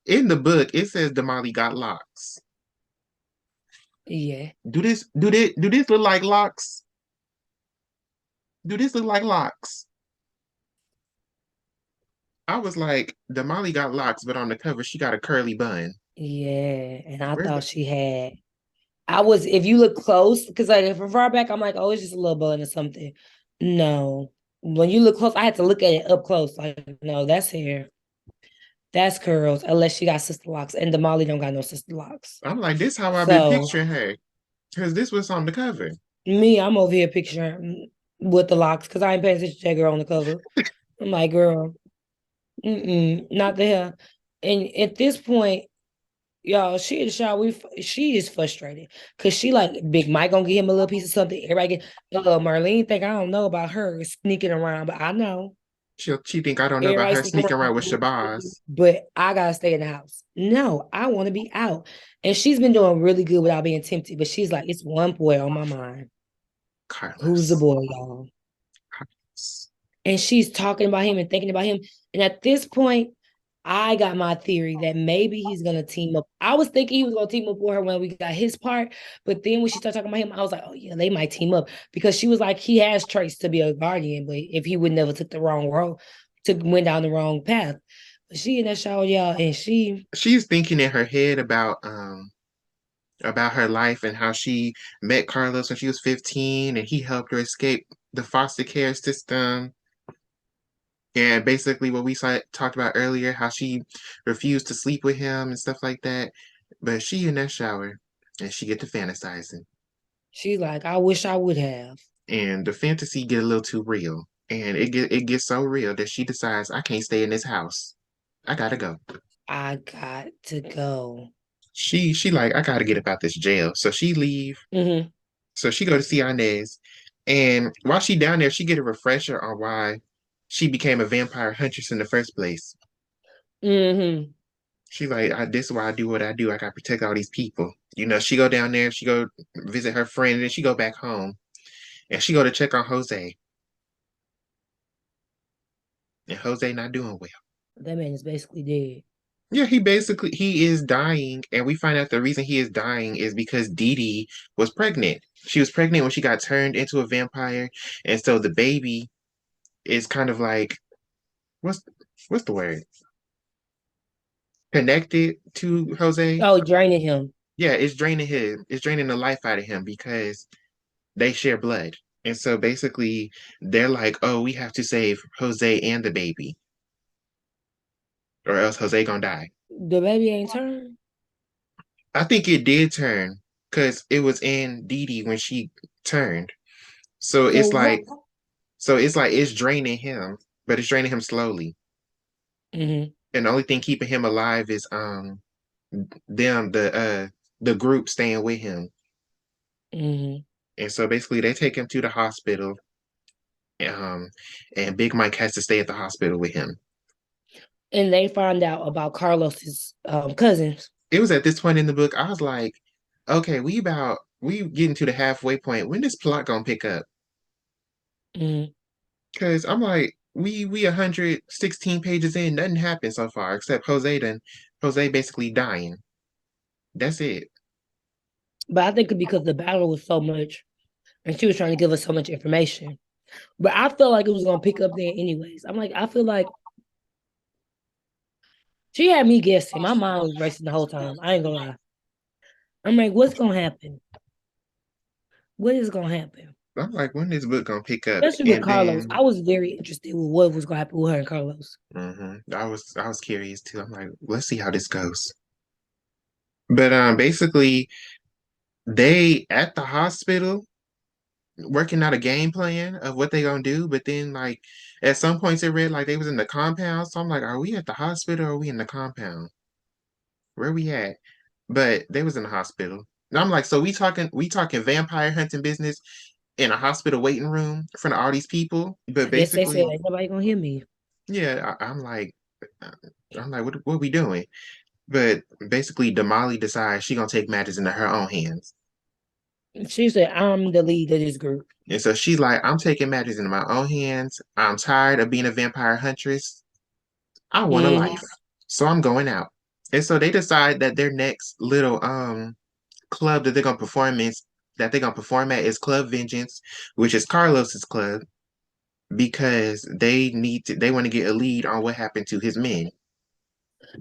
In the book, it says Damali got locks. Yeah. Do this look like locks? Do this look like locks? I was like, Damali got locks, but on the cover she got a curly bun. Yeah. And I Where's thought the? she had I was if you look close, because like from far back, I'm like, oh, it's just a little bun or something. No. When you look close, I had to look at it up close. Like, no, that's hair. That's curls, unless she got sister locks. And the Molly don't got no sister locks. I'm like, this how I've been So picturing her, because this was on the cover. me, I'm over here picturing with the locks because I ain't paying attention to that girl on the cover. I'm like, girl, not there. And at this point, y'all, she in the shower. She is frustrated because she like Big Mike gonna give him a little piece of something. Everybody get Marlene think I don't know about her sneaking around, but I know She think I don't know about everybody her sneaking sneaking around around. with Shabazz. But I gotta stay in the house. No, I want to be out. And she's been doing really good without being tempted. But she's like, it's one boy on my mind. Who's the Carlos. boy, y'all? Carlos. And she's talking about him and thinking about him. And at this point, I got my theory that maybe he's gonna team up. I was thinking he was gonna team up with her when we got his part, but then when she started talking about him, I was like, oh yeah, they might team up because she was like, he has traits to be a guardian, but if he would never took the wrong road, went down the wrong path. But she in that shower, y'all, and she She's thinking in her head about her life and how she met Carlos when she was 15 and he helped her escape the foster care system. And basically what we talked about earlier, how she refused to sleep with him and stuff like that. But she in that shower and she get to fantasizing. she's like, I wish I would have. and the fantasy get a little too real. And it gets so real that she decides I can't stay in this house. I gotta go. I got to go. She like I gotta get up out this jail. So she leave. Hmm. So she go to see Inez, and while she down there, she get a refresher on why she became a vampire huntress in the first place. Hmm. She like, this is why I do what I do. I gotta protect all these people. You know, she go down there, she go visit her friend, and then she go back home, and she go to check on Jose, and Jose not doing well. That man is basically dead. Yeah, he is dying, and we find out the reason he is dying is because Dee Dee was pregnant. She was pregnant when she got turned into a vampire, and so the baby is kind of like what's what's the word? Connected to Jose. Oh, draining him. Yeah, it's draining the life out of him because they share blood. And so basically they're like, oh, we have to save Jose and the baby, or else Jose gonna die. The baby ain't turned. I think it did turn because it was in Dee Dee when she turned. So So it's what? like it's draining him, but it's draining him slowly. Hmm. And the only thing keeping him alive is them the group staying with him. Hmm. And so basically they take him to the hospital, um, and Big Mike has to stay at the hospital with him. And they find out about Carlos's cousins. It was at this point in the book, I was like, okay, we getting to the halfway point. When this plot gonna pick up? Hmm. Because I'm like, we 116 pages in, nothing happened so far except Jose basically dying. That's it. But I think because the battle was so much, and she was trying to give us so much information. But I felt like it was gonna pick up there anyways. I'm like, I feel like she had me guessing. My mind was racing the whole time. I ain't gonna lie. I'm like, what's gonna happen? What is gonna happen? I'm like, when this book gonna pick up? Especially with And Carlos. then I was very interested with what was gonna happen with her and Carlos. I was curious too. I'm like, let's see how this goes. But basically they at the hospital working out a game plan of what they gonna do, but then like at some points it read like they was in the compound. So I'm like, are we at the hospital or are we in the compound? Where we at? But they was in the hospital. And I'm like, so we talking vampire hunting business in a hospital waiting room in front of all these people. But I guess they said basically, ain't nobody gonna hear me. yeah, uh, I'm like, what we doing? But basically, Damali decides she gonna take matters into her own hands. She said, I'm the lead of this group. And so she's like, I'm taking matters into my own hands. I'm tired of being a vampire huntress. I want a Hmm. life. So I'm going out. And so they decide that their next little club that they're gonna perform at is Club Vengeance, which is Carlos's club, because they want to get a lead on what happened to his men.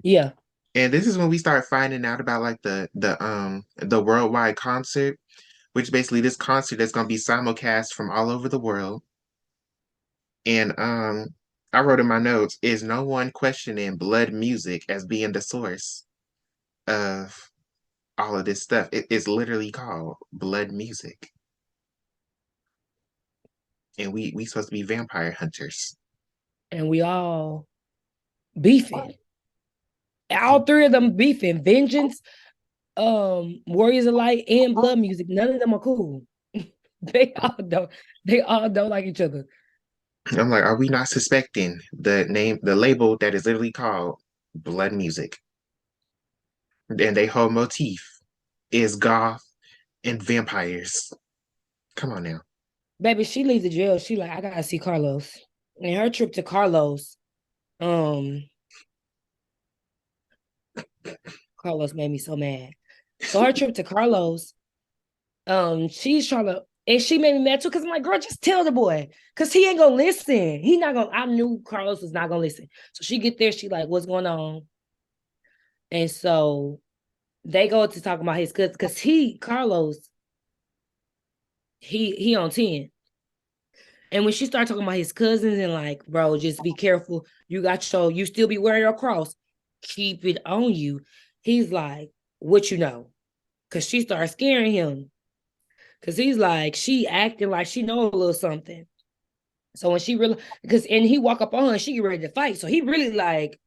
Yeah. And this is when we start finding out about like the worldwide concert, which basically this concert that's gonna be simulcast from all over the world. And I wrote in my notes, is no one questioning blood music as being the source of all of this stuff? It's literally called blood music. And we supposed to be vampire hunters. And we all beefing. All three of them beefing. Vengeance, Warriors of Light, and Blood Music. None of them are cool. they all don't. They all don't like each other. I'm like, are we not suspecting the label that is literally called blood music? And their whole motif is goth and vampires. Come on now. Baby, she leaves the jail. She like, I gotta see Carlos. And her trip to Carlos, um, Carlos made me so mad. So her trip to Carlos, she's trying to, and she made me mad too, because I'm like, girl, just tell the boy. Cause he ain't gonna listen. He not gonna, I knew Carlos was not gonna listen. So she get there, she like, what's going on? And so they go to talk about his cousin, because Carlos, he on 10. And when she started talking about his cousins and like, bro, just be careful. You still be wearing your cross. Keep it on you. He's like, what you know? Because she started scaring him. Cause he's like, she acting like she know a little something. So when she really, because and he walk up on her and she get ready to fight. So he really like,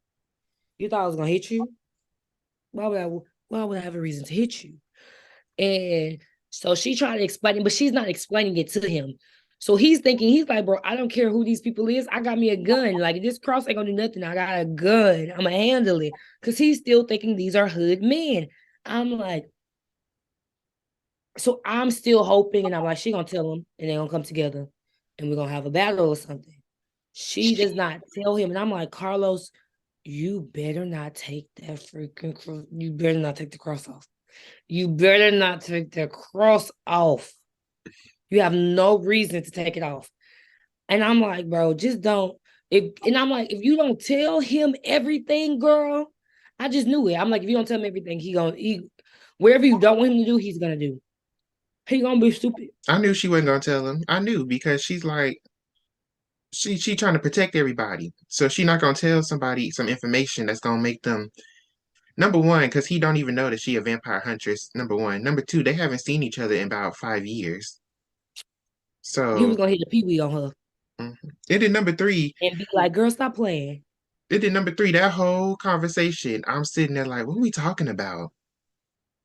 you thought I was gonna hit you? Why would I have a reason to hit you? And so she tried to explain it, but she's not explaining it to him. So he's thinking, he's like, bro, I don't care who these people is. I got me a gun. Like this cross ain't gonna do nothing. I got a gun. I'm gonna handle it. Cause he's still thinking these are hood men. I'm like, so I'm still hoping, and I'm like, she gonna tell him, and they're gonna come together, and we're gonna have a battle or something. She does not tell him, and I'm like, Carlos, you better not take that freaking cross. You better not take the cross off. You better not take the cross off. You have no reason to take it off. And I'm like, bro, just don't. And I'm like, if you don't tell him everything, girl, I just knew it. I'm like, if you don't tell him everything, wherever you don't want him to do, he's gonna do. He gonna be stupid. I knew she wasn't gonna tell him. I knew because she's like she trying to protect everybody. So she not gonna tell somebody some information that's gonna make them number one, because he don't even know that she a vampire huntress. Number one. Number two, they haven't seen each other in about 5 years. He was So gonna hit a pee-wee on her mhm. It did number three. and be like, girl, stop playing. It did number three. That whole conversation, I'm sitting there like, what are we talking about?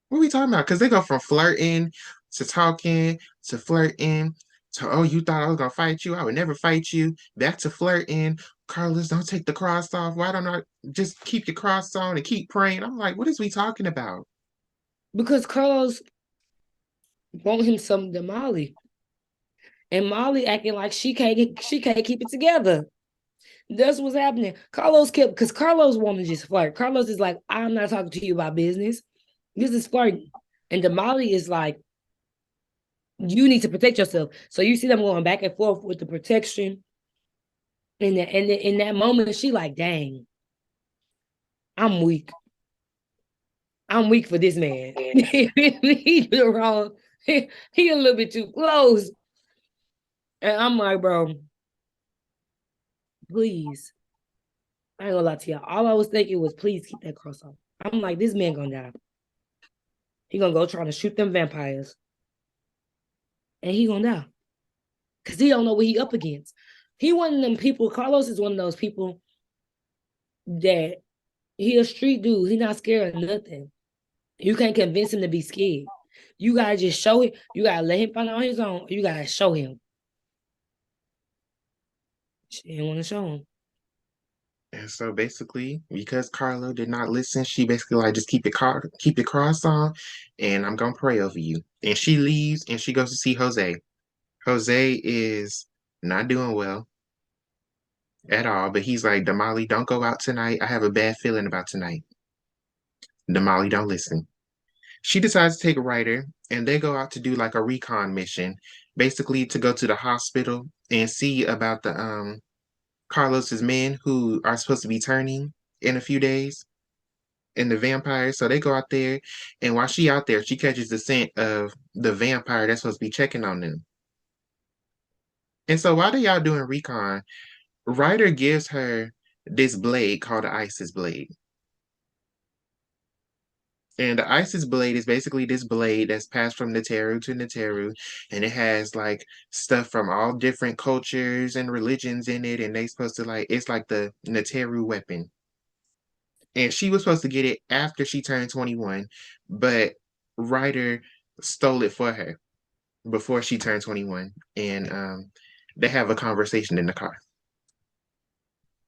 What are we talking about? Because they go from flirting to talking to flirting to, oh, you thought I was going to fight you? I would never fight you. Back to flirting. Carlos, don't take the cross off. Why don't I just keep your cross on and keep praying? I'm like, what is we talking about? Because Carlos want him some to Molly. And Molly acting like she can't keep it together. That's what's happening. Carlos kept because Carlos wanted to just flirt. Carlos is like, I'm not talking to you about business. This is flirting. And Damali is like, you need to protect yourself. So you see them going back and forth with the protection. And in that moment, she like, dang, I'm weak. I'm weak for this man. He do wrong. He a little bit too close. And I'm like, bro, please. I ain't gonna lie to y'all. All I was thinking was, please keep that cross off. I'm like, this man gonna die. He gonna go trying to shoot them vampires, and he gonna die because he don't know what he up against. He one of them people. Carlos is one of those people that he a street dude. He not scared of nothing. You can't convince him to be scared. You gotta just show him. You gotta let him find out on his own. You gotta show him. She didn't want to show him. And so basically, because Carlo did not listen, she basically like just keep your cross on, and I'm gonna pray over you. And she leaves and she goes to see Jose. Jose is not doing well at all, but he's like, Damali, don't go out tonight. I have a bad feeling about tonight. Damali, don't listen. She decides to take a writer and they go out to do like a recon mission, basically to go to the hospital and see about the Carlos's men who are supposed to be turning in a few days in the vampire. So they go out there, and while she out there, she catches the scent of the vampire that's supposed to be checking on them. And so while they out doing recon, Ryder gives her this blade called the Isis blade. And the Isis blade is basically this blade that's passed from Neteru to Neteru, and it has like stuff from all different cultures and religions in it, and they supposed to like it's like the Neteru weapon. And she was supposed to get it after she turned 21, but Ryder stole it for her before she turned 21, and they have a conversation in the car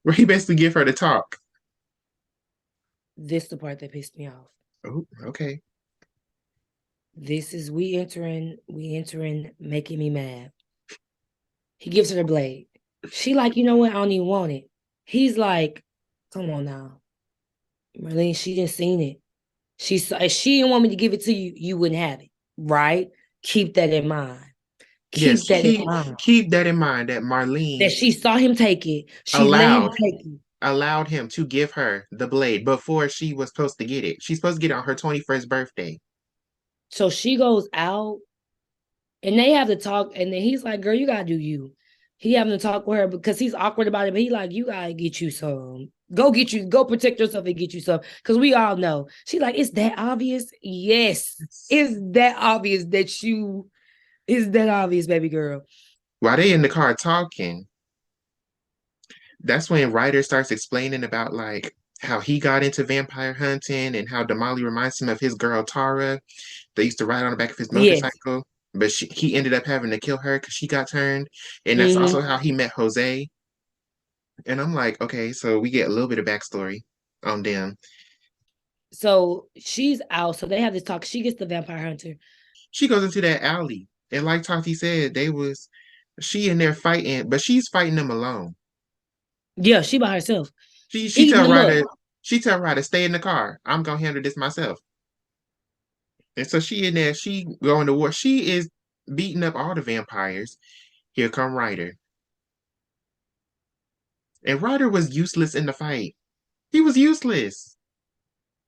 where he basically give her the talk. This the part that pissed me off. Oh, okay. This is we entering, making me mad. He gives her the blade. She like, you know what? I don't even want it. He's like, come on now, Marlene. She didn't seen it. She saw. If she didn't want me to give it to you, you wouldn't have it, right? Keep that in mind. Yes, Keep that in mind. keep that in mind that That Marlene she saw him take it. She let him allowed take it. allowed him to give her the blade before she was supposed to get it. She's supposed to get it on her 21st birthday. So she goes out and they have to talk. And then he's like, girl, you gotta do you. He having to talk with her because he's awkward about it. But he like, you gotta get you some. Go protect yourself and get you some. Because we all know. She's like, it's that obvious? Yes. It's that obvious that you It's that obvious, baby girl. While they in the car talking, that's when Ryder starts explaining about like how he got into vampire hunting and how Damali reminds him of his girl Tara. They used to ride on the back of his Yes. motorcycle, but he ended up having to kill her because she got turned. And that's Hmm. also how he met Jose. And I'm like, okay, so we get a little bit of backstory on them. So she's out. So they have this talk. She gets the vampire hunter. She goes into that alley, and like Tati said, she in there fighting, but she's fighting them alone. Yeah, she by herself, She eating tell them up. Ryder stay in the car. I'm gonna handle this myself. And so she in there, she going to war. She is beating up all the vampires. Here come Ryder. And Ryder was useless in the fight. He was useless.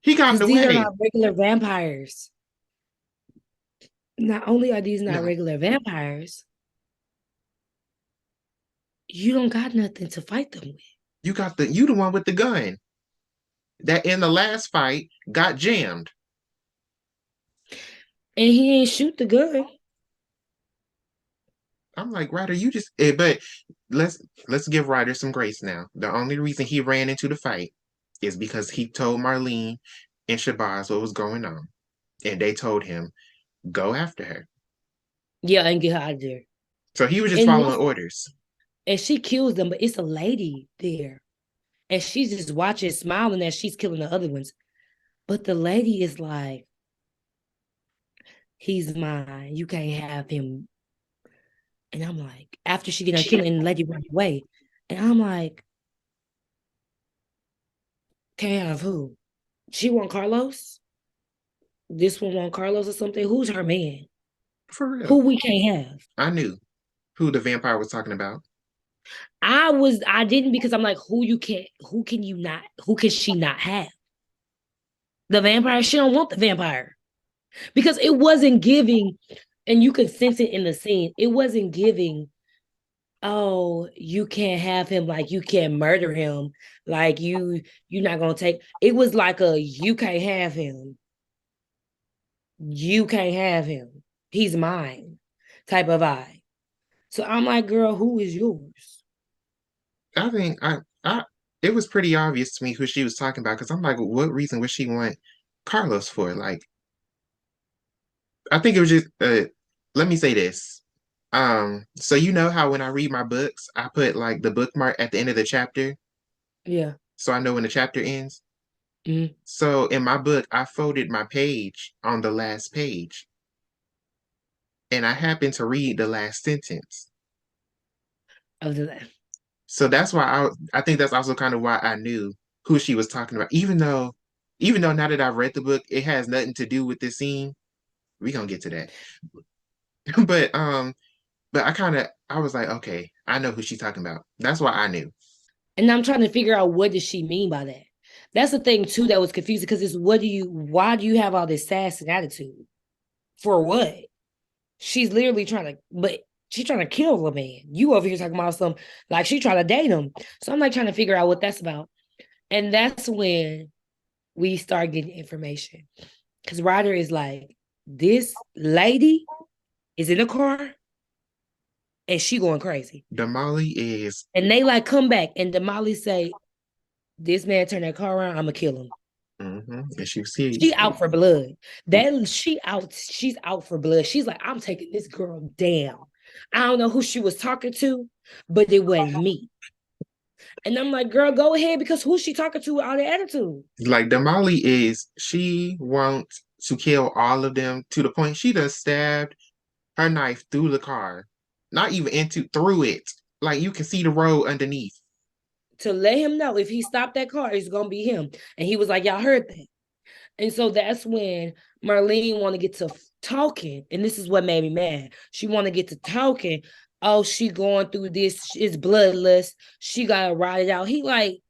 He got in Because the these are way. not regular vampires. Not only are these not No, regular vampires, you don't got nothing to fight them with. you the one with the gun that in the last fight got jammed. And he ain't shoot the gun. I'm like, Ryder, you just but let's let's give Ryder some grace now. The only reason he ran into the fight is because he told Marlene and Shabazz what was going on. And they told him, go after her. Yeah, and get her out of there. So he was just And following orders. and she kills them, but it's a lady there. And she's just watching, smiling as she's killing the other ones. But the lady is like, he's mine. You can't have him. And I'm like, after she get done killing, and the lady run away. And I'm like, can't have who? She want Carlos? This one want Carlos or something? Who's her man? For real. Who we can't have? I knew who the vampire was talking about. I didn't because I'm like, who can you not, who can she not have? The vampire? She don't want the vampire. Because it wasn't giving, and you could sense it in the scene, it wasn't giving, oh, you can't have him, like you can't murder him, like you're not gonna take it. Was like a you can't have him, you can't have him, he's mine type of vibe. So I'm like, girl, who is yours? I think I it was pretty obvious to me who she was talking about because I'm like, what reason would she want Carlos for? Like, I think it was just let me say this. So you know how when I read my books, I put like the bookmark at the end of the chapter Yeah. so I know when the chapter ends. Mm-hmm. So in my book, I folded my page on the last page and I happened to read the last sentence. Of the So that's why I think that's also kind of why I knew who she was talking about, even though now that I've read the book, it has nothing to do with this scene. We gonna get to that. but but I was like, okay, I know who she's talking about. That's why I knew. And I'm trying to figure out what does she mean by that. That's the thing too that was confusing because it's why do you have all this sass and attitude? For what? She's literally trying to, but she's trying to kill the man. You over here talking about some like she trying to date him. So I'm like trying to figure out what that's about. And that's when we start getting information. Because Ryder is like, this lady is in the car and she going crazy. Damali is And they like come back and Damali say, this man turned that car around, I'm gonna kill him. and she She out for blood. She's out for blood. She's like, I'm taking this girl down. I don't know who she was talking to, but it wasn't me. And I'm like, girl, go ahead, because who's she talking to with all the attitude? like Damali is she wants to kill all of them to the point she just stabbed her knife through the car, not even into through it. Like you can see the road underneath. To let him know if he stopped that car, it's gonna be him. And he was like, y'all heard that. And so that's when Marlene want to get to talking. And this is what made me mad. She want to get to talking. Oh, she going through this. It's bloodless. She gotta ride it out. He like,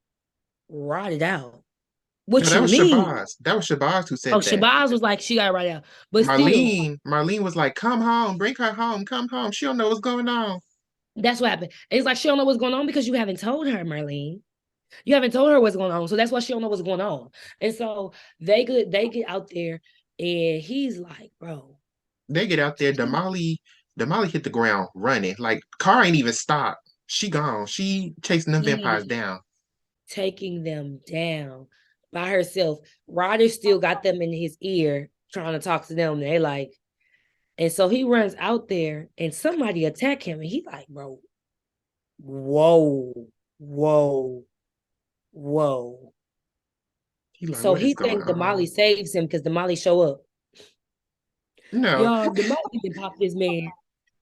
ride it out. No, What that you was mean? Shabazz. That was Shabazz who Oh, said that. Shabazz was like, she gotta ride it out. But still, Marlene was like, "Come home, bring her home, come home. She don't know what's going on." that's what happened. And it's like she don't know what's going on because you haven't told her, Marlene. You haven't told her what's going on. So that's why she don't know what's going on. And so they get out there and he's like, bro. They get out there. Damali Damali hit the ground running. Like car ain't even stopped. She gone. She chasing them vampires She down. taking them down by herself. Ryder still got them in his ear trying to talk to them. They like, and so he runs out there and somebody attack him. And he like, bro, whoa, whoa, whoa. He like, So what is he going thinks the Molly on? saves him because the Molly show up. No, Y'all, the Molly can pop this man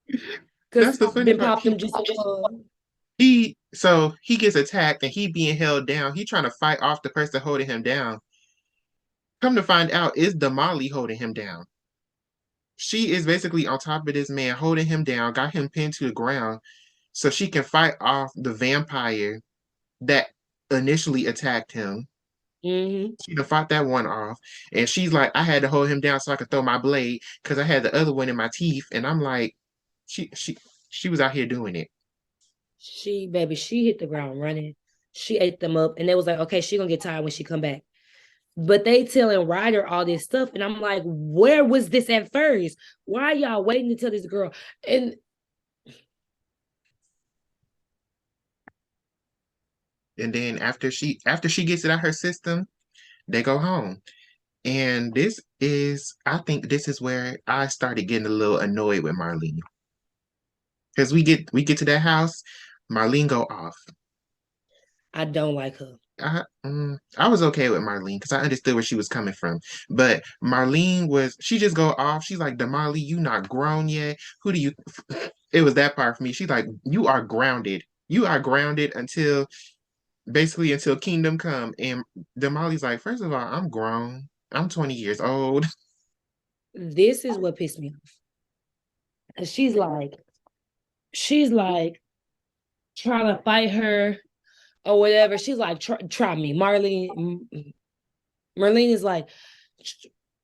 because that's the funny been part. popped him just for fun. He gets attacked and he being held down. He trying to fight off the person holding him down. Come to find out, is Damali holding him down. She is basically on top of this man, holding him down, got him pinned to the ground, so she can fight off the vampire that initially attacked him. Mm-hmm. She done fought that one off, and she's like, I had to hold him down so I could throw my blade because I had the other one in my teeth, and I'm like, she she she was out here doing it. She hit the ground running. She ate them up, and they was like, okay, she gonna get tired when she come back. But they telling Ryder all this stuff, and I'm like, where was this at first? Why y'all waiting to tell this girl? And And then after she gets it out her system, they go home. And I think this is where I started getting a little annoyed with Marlene. Because we get to that house, Marlene go off. I don't like her. I was okay with Marlene because I understood where she was coming from. But she just go off. She's like, Damali, you not grown yet. Who do you? It was that part for me. She's like, you are grounded. You are grounded until basically until kingdom come. And Damali's like, first of all, I'm grown. I'm 20 years old. This is what pissed me off. And she's like trying to fight her or whatever. She's like, try me. Marlene is like,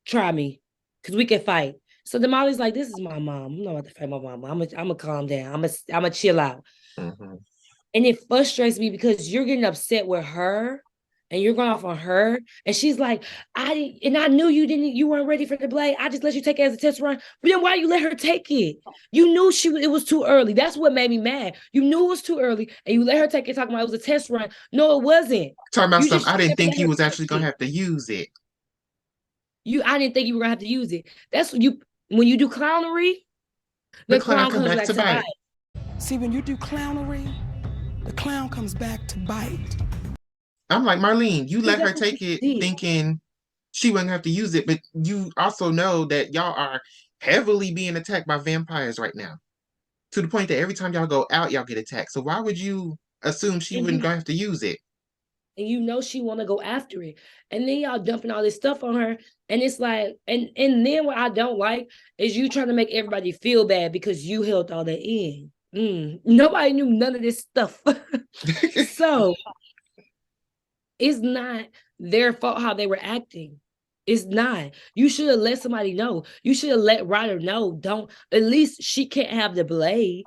try me, because we can fight. So the Molly's like, this is my mom. I'm not about to fight my mom. I'm gonna calm down. I'm gonna chill out. Mhm. And it frustrates me because you're getting upset with her and you're going off on her. And she's like, I knew you weren't ready for the blade. I just let you take it as a test run. But then why you let her take it? You knew it was too early. That's what made me mad. You knew it was too early and you let her take it talking about it was a test run. No, it wasn't. Talking about You something just I shouldn't didn't have think let you her was touch actually gonna it. have to use it. I didn't think you were gonna have to use it. That's when you do clownery, The the clown clown come comes back back to to bite. bite. See, when you do clownery, the clown comes back to bite. I'm like, Marlene, you Because let her that's what take you it did. thinking she wouldn't have to use it, but you also know that y'all are heavily being attacked by vampires right now. To the point that every time y'all go out, y'all get attacked. So why would you assume she And wouldn't you gonna have to use it? she want to go after it, and then y'all dumping all this stuff on her, and it's like, and then what I don't like is you trying to make everybody feel bad because you held all that in. Nobody knew none of this stuff. So it's not their fault how they were acting. It's not. You should have let somebody know. You should have let Ryder know. Don't, at least she can't have the blade.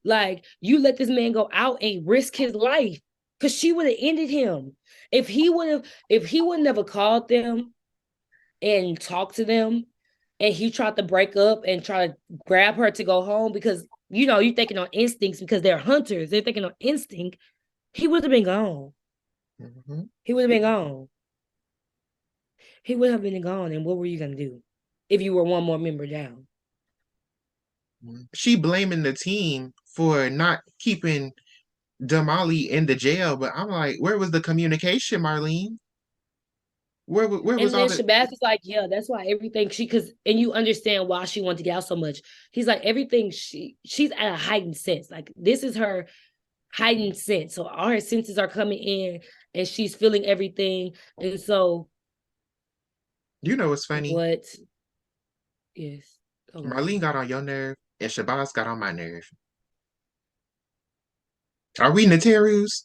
Like, you let this man go out and risk his life because she would have ended him. If he would never called them and talked to them and he tried to break up and try to grab her to go home because you're thinking on instincts because they're hunters. They're thinking on instinct. He would have been gone. Mhm. He would have been gone. He would have been gone. And what were you gonna do if you were one more member down? She blaming the team for not keeping Damali in the jail, but I'm like, where was the communication, Marlene? Where was And all then the Shabazz is like, yeah, that's why everything because and you understand why she wanted to get out so much. He's like, everything she's at a heightened sense. Like this is her heightened sense. So all her senses are coming in and she's feeling everything. And so you know what's funny? what is go on. Marlene got on your nerve and Shabazz got on my nerve. Are we Neterus?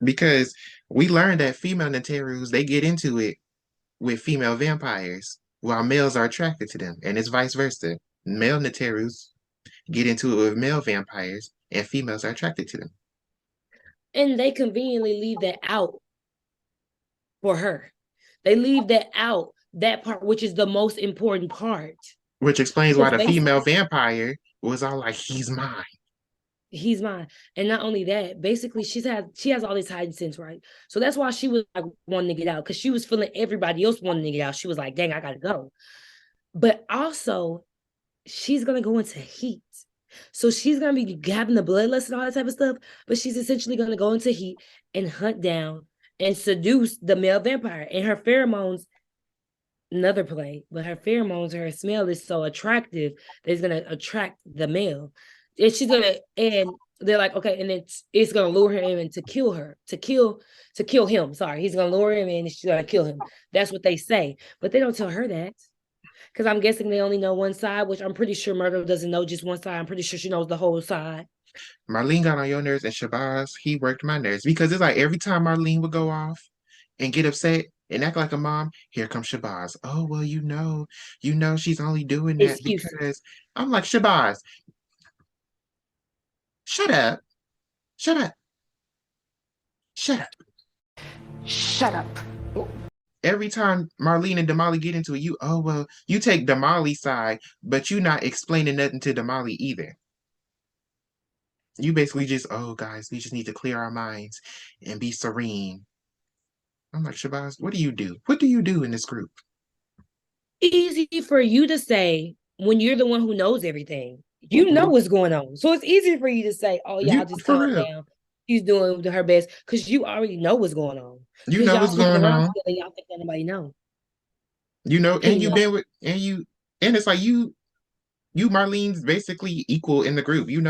Because we learned that female Neterus, they get into it with female vampires, while males are attracted to them, and it's vice versa. Male Neterus get into it with male vampires, and females are attracted to them. And they conveniently leave that out for her. They leave that out, that part, which is the most important part. Which explains why Because the basically, female vampire was all like, he's mine. he's mine. And not only that, basically she has all this hiding sense, right? So that's why she was like wanting to get out, because she was feeling everybody else wanting to get out. She was like, dang, I gotta go. But also, she's gonna go into heat. So she's gonna be having the bloodlust and all that type of stuff, but she's essentially gonna go into heat and hunt down and seduce the male vampire. And her pheromones, another play, but her pheromones, her smell is so attractive that it's gonna attract the male. And she's gonna, and they're like, okay, and it's gonna lure him in to kill her, to kill him. Sorry, he's gonna lure him in and she's gonna kill him. That's what they say, but they don't tell her that. Because I'm guessing they only know one side, which I'm pretty sure Myrtle doesn't know just one side. I'm pretty sure she knows the whole side. Marlene got on your nerves, and Shabazz, he worked my nerves because it's like every time Marlene would go off and get upset and act like a mom, here comes Shabazz. Oh, well, she's only doing that Excuses. because I'm like, Shabazz, shut up, shut up, shut up. Shut up. Every time Marlene and Damali get into it, you take Damali's side, but you not explaining nothing to Damali either. You basically just, oh, guys, we just need to clear our minds and be serene. I'm like, Shabazz, what do you do? What do you do in this group? Easy for you to say when you're the one who knows everything. You know what's going on. So it's easy for you to say, oh, y'all just For calm real. down. She's doing her best because you already know what's going on. You Because know y'all what's sleeping going around on. together, y'all think anybody know. And you've Period. been with, and it's like you Marlene's basically equal in the group. You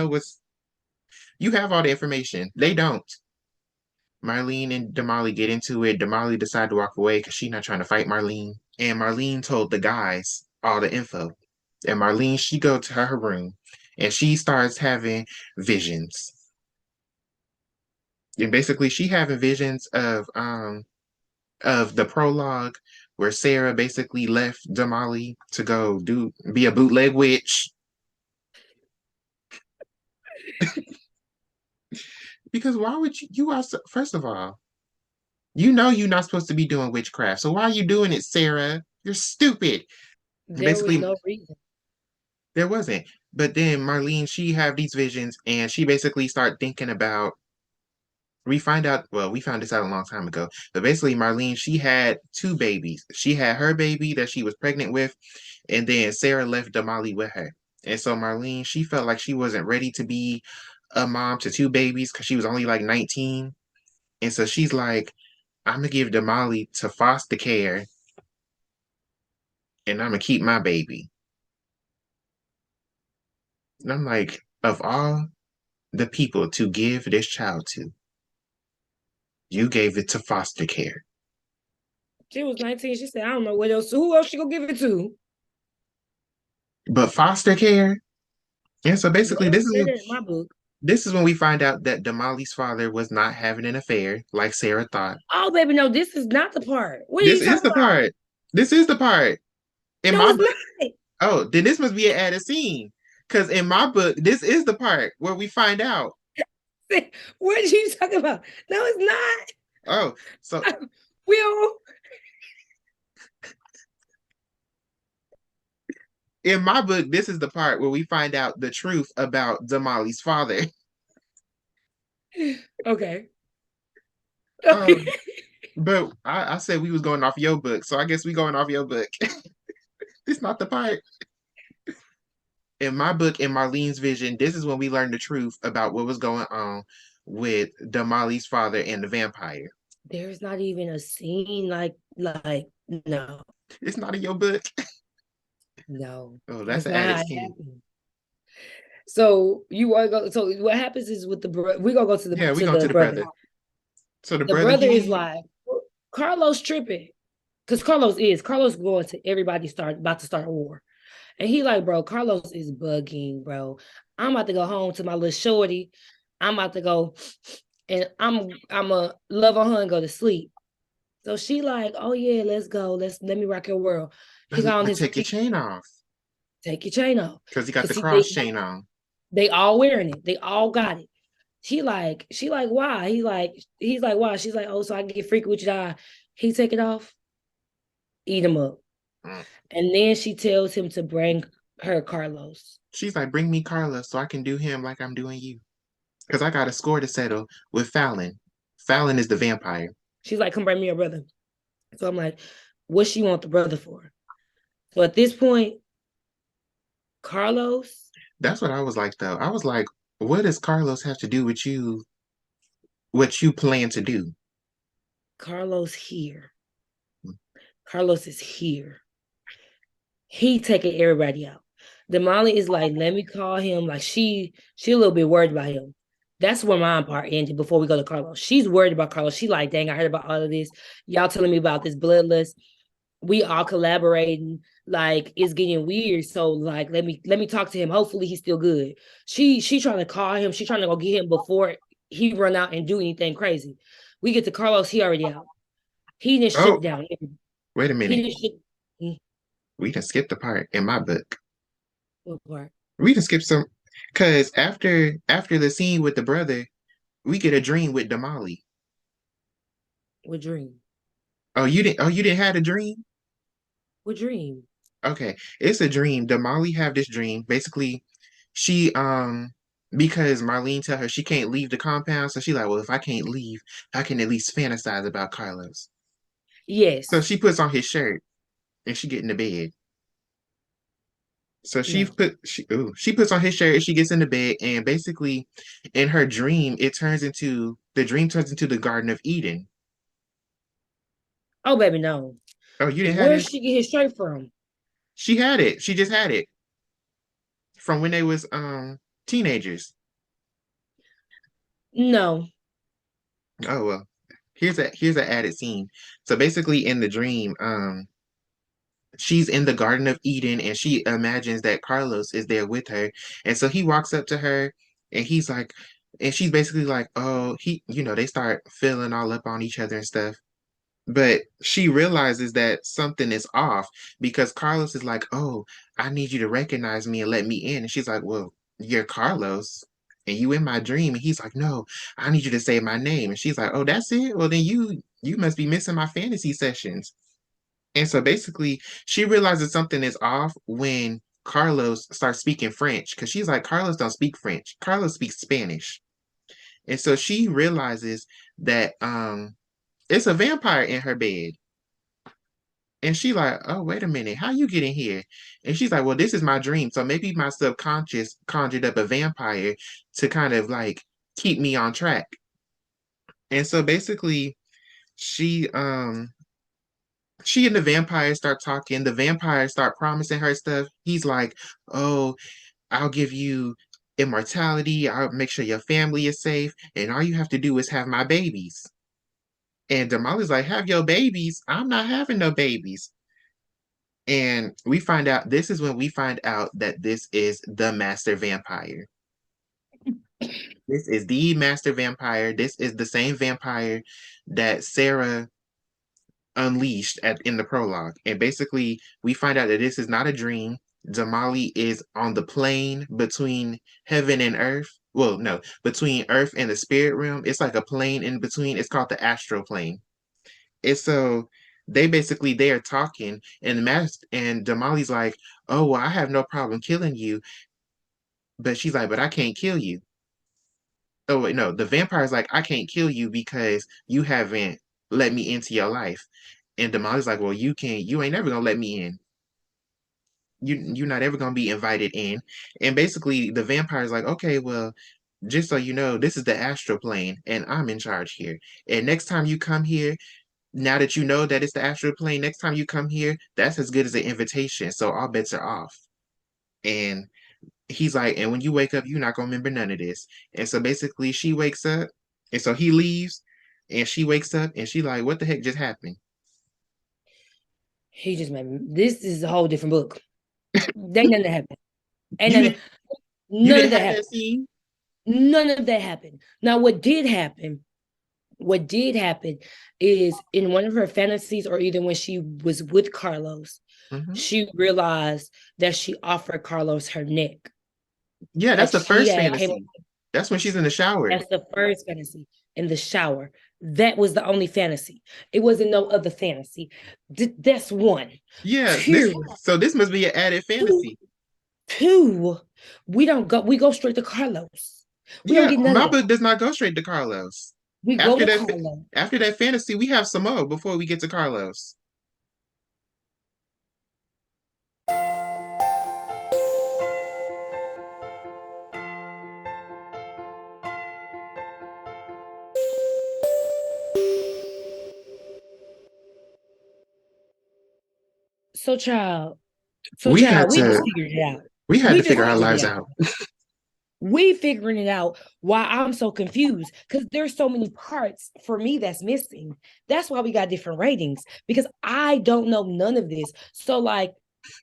have all the information. They don't. Marlene and Damali get into it. Damali decide to walk away because she's not trying to fight Marlene. And Marlene told the guys all the info. And Marlene, she go to her room and she starts having visions. And basically she having visions of the prologue where Sarah basically left Damali to go be a bootleg witch. Because why would you are first of all, you're not supposed to be doing witchcraft. So why are you doing it, Sarah? You're stupid. And There was basically no reason. there wasn't. But then Marlene, she have these visions and she basically start thinking about we found this out a long time ago. But basically Marlene, she had two babies. She had her baby that she was pregnant with, and then Sarah left Damali with her. And so Marlene, she felt like she wasn't ready to be a mom to two babies because she was only like 19. And so she's like, I'm gonna give Damali to foster care and I'm gonna keep my baby. And I'm like, of all the people to give this child to, you gave it to foster care. She was 19. She said, I don't know what else. Who else she gonna give it to? But foster care? And so They basically don't say that in my book. this is when we find out that Damali's father was not having an affair like Sarah thought. Oh, baby, no, this is not the part. What are This you is talking the about? part. This is the part. In No, my it's book, not. oh, then this must be an added scene. Because in my book, this is the part where we find out. What are you talking about? No, it's Oh, so not. We all. in my book, this is the part where we find out the truth about Damali's father. Okay. Oh, Okay. but I said we was going off your book, so I guess we going off your book. It's not the part. In my book, in Marlene's vision, this is when we learned the truth about what was going on with Damali's father and the vampire. There's not even a scene like no, It's not in your book. no. Oh, that's That's an not how added it scene. happened. So you want to go? So what happens is with the we're gonna go to Yeah, we to going to the the brother. brother. So the The brother, brother is he like Carlos tripping because Carlos going to everybody about to start a war. And he like, bro, Carlos is bugging, bro. I'm about to go home to my little shorty. I'm about to go and I'm a love on her and go to sleep. So she like, oh yeah, let's go. Let me rock your world. He got on but his take your chain off take your chain off. because he got Cause the cross they, chain on. they all wearing it. They all got it. She like, why? He's like, why? She's like, oh, so I can get freaky with your eye. He take it off, eat him up. Mm. And then she tells him to bring Her Carlos. She's like, bring me Carlos so I can do him like I'm doing you. Because I got a score to settle with Fallon. Fallon is the vampire. She's like, come bring me your brother. So I'm like, what she want the brother for? So at this point, Carlos, That's what I was like, though. I was like, what does Carlos have to do with you, what you plan to do? Carlos here. Carlos is here. He taking everybody out. Damali is like, let me call him. Like she a little bit worried about him. That's where my part ended before we go to Carlos. She's worried about Carlos. She like, dang, I heard about all of this. Y'all telling me about this bloodlust. We all collaborating. Like it's getting weird. So like, let me talk to him. Hopefully he's still good. She trying to call him. She trying to go get him before he run out and do anything crazy. We get to Carlos. He already out. He didn't shook Oh, down. wait a He minute. didn't shook. We done skipped the part in my book. What part? We done skipped some, because after the scene with the brother, we get a dream with Damali. What dream? Oh, you didn't. Oh, you didn't have a dream. What dream? Okay, it's a dream. Damali have this dream. Basically, she because Marlene tell her she can't leave the compound, so she like, well, if I can't leave, I can at least fantasize about Carlos. So Yes. she puts on his shirt and she get in the bed. So No. she puts on his shirt and she gets in the bed, and basically in her dream the dream turns into the Garden of Eden. Oh, baby, no. Oh, you didn't have Where this? she get his shirt from? She had it. She just had it from when they was teenagers. No. Oh well. Here's a added scene. So basically in the dream, she's in the Garden of Eden and she imagines that Carlos is there with her. And so he walks up to her and he's like, and she's basically like, oh, they start feeling all up on each other and stuff. But she realizes that something is off because Carlos is like, oh, I need you to recognize me and let me in. And she's like, well, you're Carlos and you in my dream. And he's like, no, I need you to say my name. And she's like, oh, that's it? Well, then you must be missing my fantasy sessions. And so basically, she realizes something is off when Carlos starts speaking French because she's like, Carlos don't speak French. Carlos speaks Spanish. And so she realizes that it's a vampire in her bed. And she like, oh, wait a minute, how you get in here? And she's like, well, this is my dream. So maybe my subconscious conjured up a vampire to kind of like keep me on track. And so basically, she she and the vampire start talking. The vampire start promising her stuff. He's like, "Oh, I'll give you immortality. I'll make sure your family is safe, and all you have to do is have my babies." And Damali's like, "Have your babies? I'm not having no babies." And this is when we find out that this is the master vampire. This is the master vampire. This is the same vampire that Sarah unleashed in the prologue. And basically, we find out that this is not a dream. Damali is on the plane between heaven and earth. Well, no, between earth and the spirit realm. It's like a plane in between. It's called the astral plane. And so they are talking, and Damali's like, "Oh, well, I have no problem killing you," but she's like, "But I can't kill you." Oh wait, no, the vampire's like, "I can't kill you because you haven't let me into your life." And Damali's like, well, you ain't never gonna let me in. You're not ever gonna be invited in. And basically the vampire's like, okay, well, just so you know, this is the astral plane and I'm in charge here. And next time you come here, now that you know that it's the astral plane, next time you come here, that's as good as an invitation. So all bets are off. And he's like, and when you wake up, you're not gonna remember none of this. And so basically she wakes up, and so he leaves, and she wakes up and she like, what the heck just happened? He just made me. This is a whole different book. Ain't nothing that happened. Ain't You nothing. didn't you None of didn't that have that happened. scene? None of that happened. Now, what did happen is in one of her fantasies, or either when she was with Carlos, Mhm. she realized that she offered Carlos her neck. Yeah, that's Like the she first had came up. fantasy. That's when she's in the shower. That's the first fantasy in the shower. That was the only fantasy. It wasn't no other fantasy. That's one. Yeah, Two, this must be an added two, fantasy. Two, we go straight to Carlos. We don't Yeah, get none of my that. book does not go straight to Carlos. We go After to that, Carlos. after that fantasy, we have Samo before we get to Carlos. So child, We had we just to figured it out. we had We to just figure our figured it lives out. out. We figuring it out why I'm so confused because there's so many parts for me that's missing. That's why we got different ratings because I don't know none of this. So like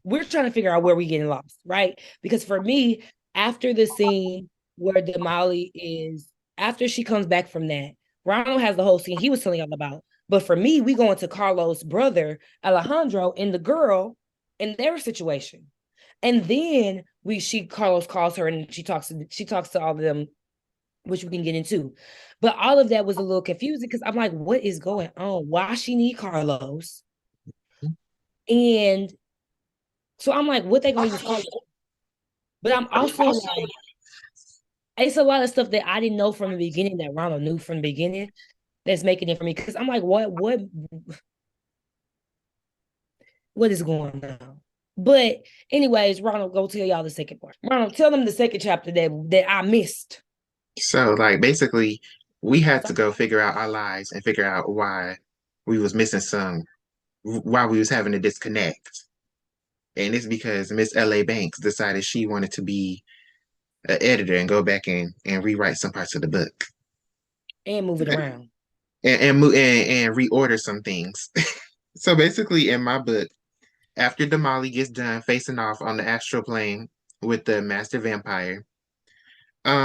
we're trying to figure out where we getting lost, right? Because for me, after the scene where Damali is after she comes back from that, Ronald has the whole scene he was telling y'all about. But for me, we go into Carlos' brother, Alejandro, and the girl in their situation. And then she Carlos calls her and she talks to all of them, which we can get into. But all of that was a little confusing because I'm like, what is going on? Why she need Carlos? And so I'm like, what they gonna use Carlos? But I'm also like, it's a lot of stuff that I didn't know from the beginning that Ronald knew from the beginning that's making it for me. Cause I'm like, what is going on? But anyways, Ronald, go tell y'all the second part. Ronald, tell them the second chapter that I missed. So like basically, we had to go figure out our lives and figure out why we was missing some, why we was having a disconnect. And it's because Miss L.A. Banks decided she wanted to be an editor and go back and rewrite some parts of the book And move it around. and reorder some things. So basically, in my book, after Damali gets done facing off on the astral plane with the master vampire,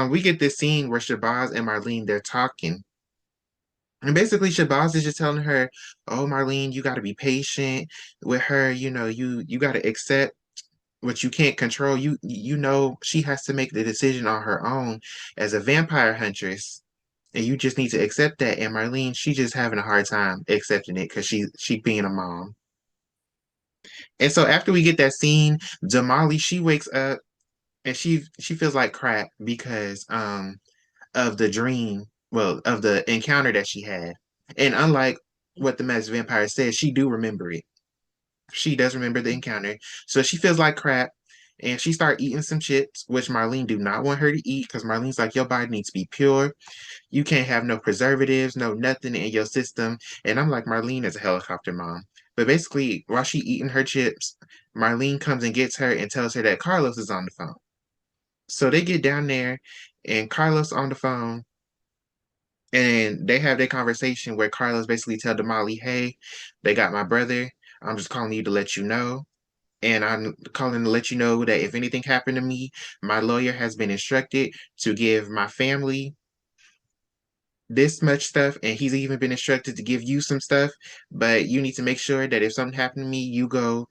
we get this scene where Shabazz and Marlene they're talking. And basically, Shabazz is just telling her, "Oh, Marlene, you got to be patient with her. You know, you got to accept what you can't control. You know, she has to make the decision on her own as a vampire huntress, and you just need to accept that." And Marlene, she just having a hard time accepting it because she being a mom. And so after we get that scene, Damali she wakes up and she feels like crap because of the dream, well, of the encounter that she had. And unlike what the masked vampire said, she do remember it. She does remember the encounter. So she feels like crap. And she start eating some chips, which Marlene do not want her to eat because Marlene's like, your body needs to be pure. You can't have no preservatives, no nothing in your system. And I'm like, Marlene is a helicopter mom. But basically, while she eating her chips, Marlene comes and gets her and tells her that Carlos is on the phone. So they get down there and Carlos on the phone and they have their conversation where Carlos basically tell Damali, hey, they got my brother. I'm just calling you to let you know. And I'm calling to let you know that if anything happened to me, my lawyer has been instructed to give my family this much stuff. And he's even been instructed to give you some stuff. But you need to make sure that if something happened to me, you go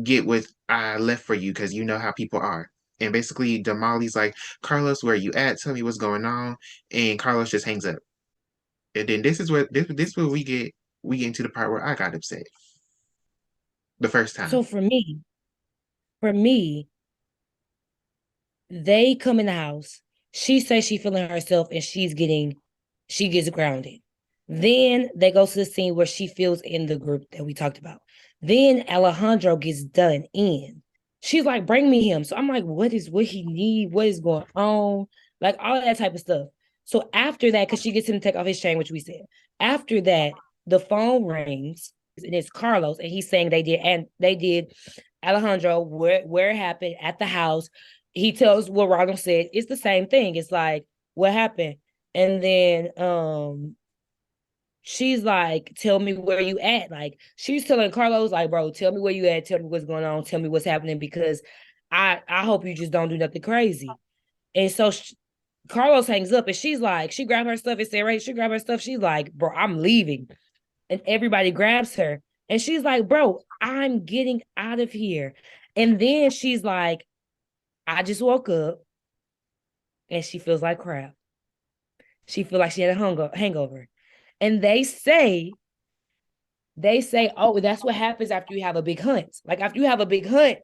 get what I left for you because you know how people are. And basically, Damali's like, Carlos, where you at? Tell me what's going on. And Carlos just hangs up. And then this is where we get into the part where I got upset the first time. So for me, they come in the house. She says she feeling herself and she gets grounded. Then they go to the scene where she feels in the group that we talked about. Then Alejandro gets done in. She's like, bring me him. So I'm like, what he need? What is going on? Like all of that type of stuff. So after that, because she gets him to take off his chain, which we said. After that, the phone rings and it's Carlos, and he's saying they did Alejandro where it happened at the house. He tells what Ronald said. It's the same thing. It's like, what happened? And then she's like, tell me where you at. Like she's telling Carlos, like, bro, tell me where you at, tell me what's going on, tell me what's happening, because I hope you just don't do nothing crazy. And so Carlos hangs up and she's like, she grabbed her stuff and said, right, she grabbed her stuff. She's like, bro, I'm leaving. And everybody grabs her. And she's like, bro, I'm getting out of here. And then she's like, I just woke up and she feels like crap. She feel like she had a hangover. And they say, oh, that's what happens after you have a big hunt. Like after you have a big hunt,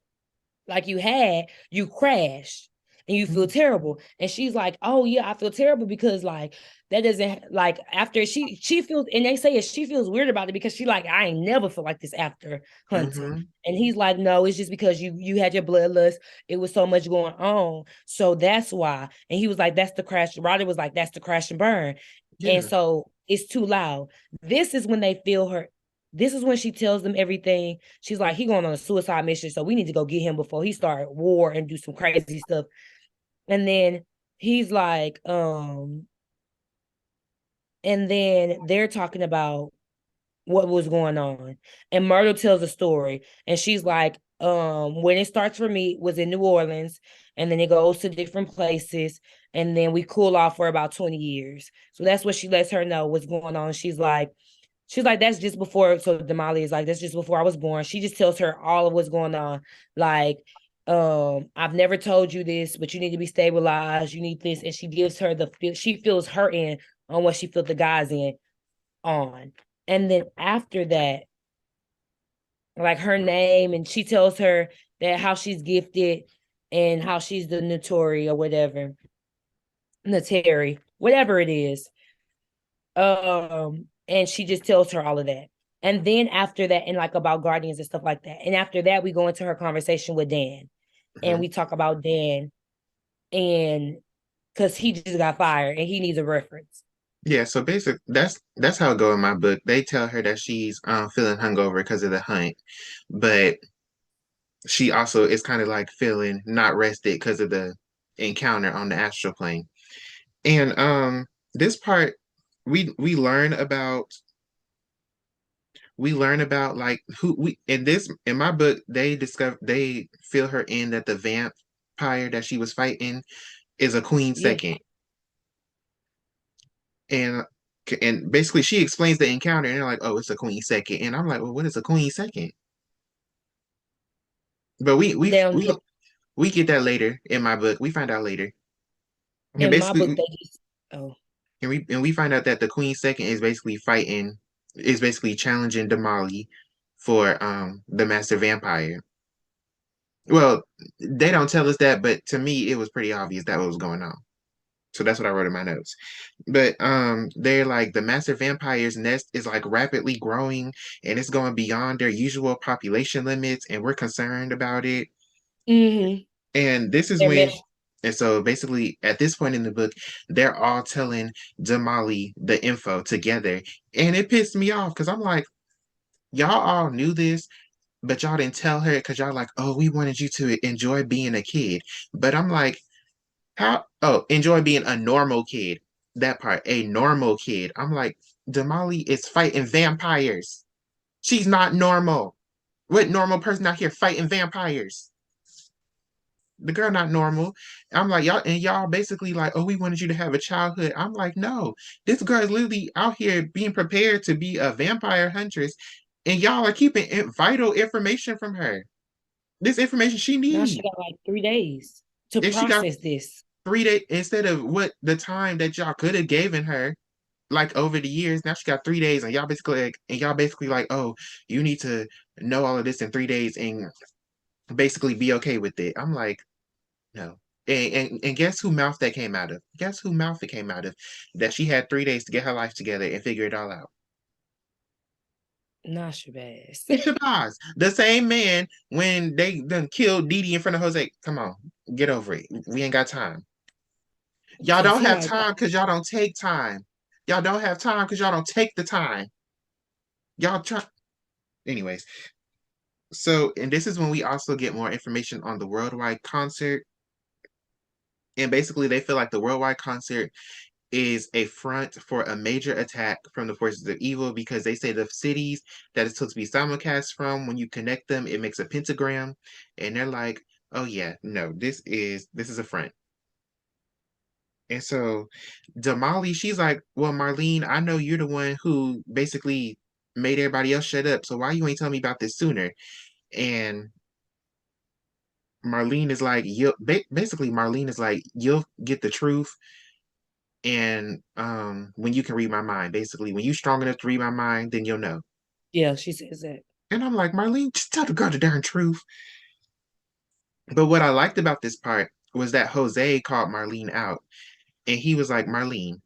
like you had, you crashed and you feel Mhm. terrible. And she's like, oh yeah, I feel terrible because like that doesn't like after she feels, and they say it, she feels weird about it because she like, I ain't never feel like this after hunting. Mhm. And he's like, no, it's just because you had your bloodlust. It was so much going on. So that's why. And he was like, that's the crash. Roddy was like, that's the crash and burn. And Yeah. so it's too loud. This is when they feel her. This is when she tells them everything. She's like, he going on a suicide mission, so we need to go get him before he start war and do some crazy stuff. And then he's like, and then they're talking about what was going on. And Myrtle tells a story, and she's like, when it starts for me was in New Orleans, and then it goes to different places, and then we cool off for about 20 years. So that's what she lets her know what's going on. She's like, that's just before. So Damali is like, that's just before I was born. She just tells her all of what's going on. Like, I've never told you this, but you need to be stabilized. You need this. And she gives her she feels her in on what she felt the guys in on. And then after that, like her name, and she tells her that how she's gifted and how she's the Notori or whatever. Notary, whatever it is. And she just tells her all of that. And then after that, and like about guardians and stuff like that. And after that, we go into her conversation with Dan. And Mhm. we talk about Dan, and because he just got fired and he needs a reference. Yeah, so that's how it go in my book. They tell her that she's feeling hungover because of the hunt, but she also is kind of like feeling not rested because of the encounter on the astral plane. And this part we learn about like who we in this in my book they fill her in that the vampire that she was fighting is a queen Yeah. second. And basically she explains the encounter and they're like, oh, it's a queen second. And I'm like, well, what is a queen second? But Down we get that later in my book. We find out later. And in my book, basically they just, oh, we find out that the queen second is basically challenging Damali for the master vampire. Well, they don't tell us that, but to me it was pretty obvious that what was going on. So that's what I wrote in my notes. But they're like the massive vampire's nest is like rapidly growing and it's going beyond their usual population limits, and we're concerned about it. mm-hmm. And this is They're when mesh. and so basically at this point in the book, they're all telling Damali the info together. And it pissed me off because I'm like, y'all all knew this, but y'all didn't tell her because y'all like, oh, we wanted you to enjoy being a kid. But I'm like, how? Oh, enjoy being a normal kid. That part, a normal kid. I'm like, Damali is fighting vampires. She's not normal. What normal person out here fighting vampires? The girl not normal. I'm like, y'all basically like, oh, we wanted you to have a childhood. I'm like, no, this girl is literally out here being prepared to be a vampire huntress, and y'all are keeping vital information from her. This information she Now she needs. got like 3 days to If she got process this. 3 days instead of what the time that y'all could have given her, like over the years. Now she got 3 days, and y'all basically like, oh, you need to know all of this in 3 days and basically be okay with it. I'm like, no. And guess who mouth that came out of? Guess who mouth it came out of? That she had 3 days to get her life together and figure it all out. Nah, Shabazz. Shabazz, the same man when they done killed Dee Dee in front of Jose. Come on, get over it. We ain't got time. Y'all Cause don't he have like, time because y'all don't take time. Y'all don't have time because y'all don't take the time. Y'all try. Anyways, so and this is when we also get more information on the worldwide concert. And basically, they feel like the worldwide concert is a front for a major attack from the forces of evil because they say the cities that it's supposed to be simulcast from, when you connect them, it makes a pentagram. And they're like, oh yeah, no, this is a front. And so Damali, she's like, well, Marlene, I know you're the one who basically made everybody else shut up. So why you ain't tell me about this sooner? And Marlene is like, you basically Marlene is like, you'll get the truth. And when you can read my mind, basically, when you're strong enough to read my mind, then you'll know. yeah, she says that. And I'm like, Marlene, just tell the girl the darn truth. But what I liked about this part was that Jose called Marlene out, and he was like, Marlene,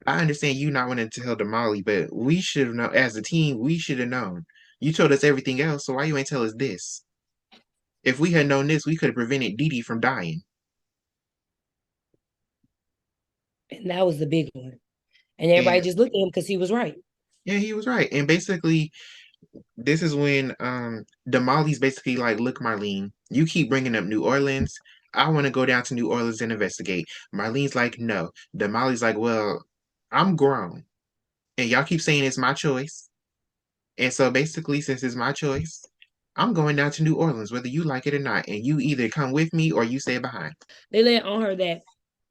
I understand you not wanting to tell Damali, but we should have known as a team. We should have known. You told us everything else, so why you ain't tell us this? If we had known this, we could have prevented Dee Dee from dying. And that was the big one. And everybody And just looked at him because he was right. yeah, he was right. And basically, this is when Damali's basically like, look, Marlene, you keep bringing up New Orleans. I want to go down to New Orleans and investigate. Marlene's like, no. Damali's like, well, I'm grown, and y'all keep saying it's my choice. And so basically, since it's my choice, I'm going down to New Orleans, whether you like it or not. And you either come with me or you stay behind. They let on her that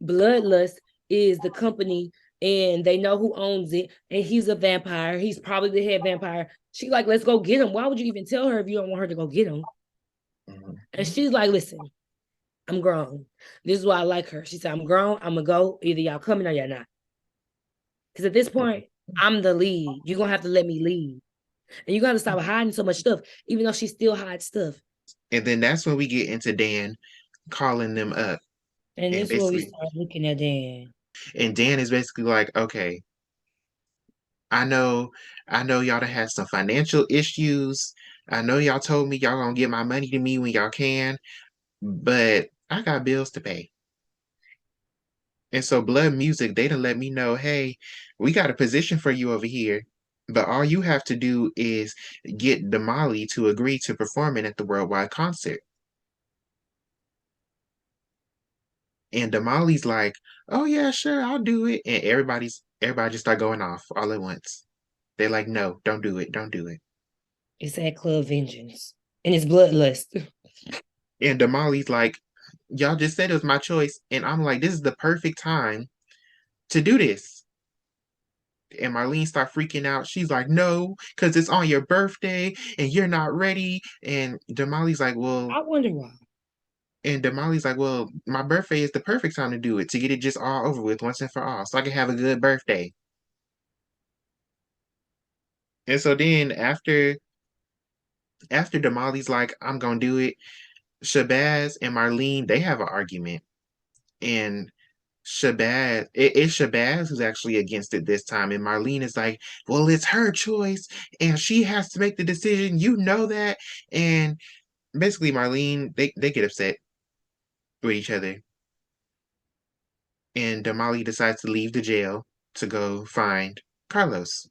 Bloodlust is the company and they know who owns it. And he's a vampire. He's probably the head vampire. She like, let's go get him. Why would you even tell her if you don't want her to go get him? Mhm. And she's like, listen, I'm grown. This is why I like her. She said, I'm grown. I'm going to go. Either y'all coming or y'all not. Because at this point, I'm the lead. You're going to have to let me lead. And you got to stop hiding so much stuff, even though she still hides stuff. And then that's when we get into Dan calling them up. And And this is where we basically, start looking at Dan. and Dan is basically like, okay, I know, I know y'all done had some financial issues. I know y'all told me y'all gonna get my money to me when y'all can, but I got bills to pay. And so Blood Music, they done let me know, hey, we got a position for you over here, but all you have to do is get Damali to agree to performing at the worldwide concert. And Damali's like, oh yeah, sure, I'll do it. And everybody just start going off all at once. They're like, no, don't do it, don't do it. It's at Club Vengeance. And it's Bloodlust. And Damali's like, y'all just said it was my choice. And I'm like, this is the perfect time to do this. And Marlene start freaking out. She's like, no, because it's on your birthday and you're not ready. And Damali's like, well, I wonder why. and Damali's like, well, my birthday is the perfect time to do it, to get it just all over with once and for all, so I can have a good birthday. And so then after Damali's like, I'm gonna do it, Shabazz and Marlene, they have an argument. And it's Shabazz who's actually against it this time. And Marlene is like, well, it's her choice and she has to make the decision. You know that. And basically, Marlene, they get upset with each other. And Damali decides to leave the jail to go find Carlos.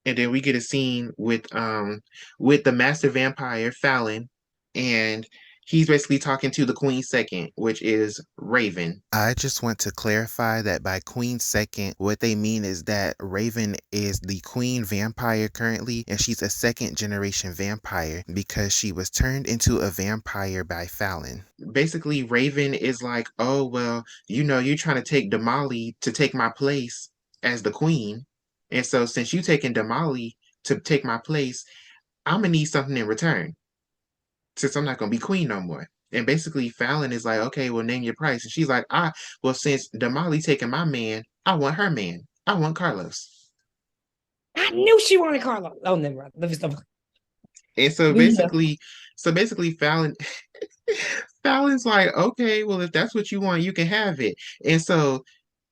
And then we get a scene with the master vampire Fallon, and he's basically talking to the Queen Second, which is Raven. I just want to clarify that by Queen Second, what they mean is that Raven is the queen vampire currently, and she's a second generation vampire because she was turned into a vampire by Fallon. Basically, Raven is like, oh, well, you're trying to take Damali to take my place as the queen. And so since you taking Damali to take my place, I'm gonna need something in return since I'm not gonna be queen no more. And basically Fallon is like, okay, well name your price. And she's like, well, since Damali taking my man, I want her man. I want Carlos. I knew she wanted Carlos. Oh, never mind. Let me stop. And so But yeah, basically Fallon Fallon's like, okay, well if that's what you want, you can have it. And so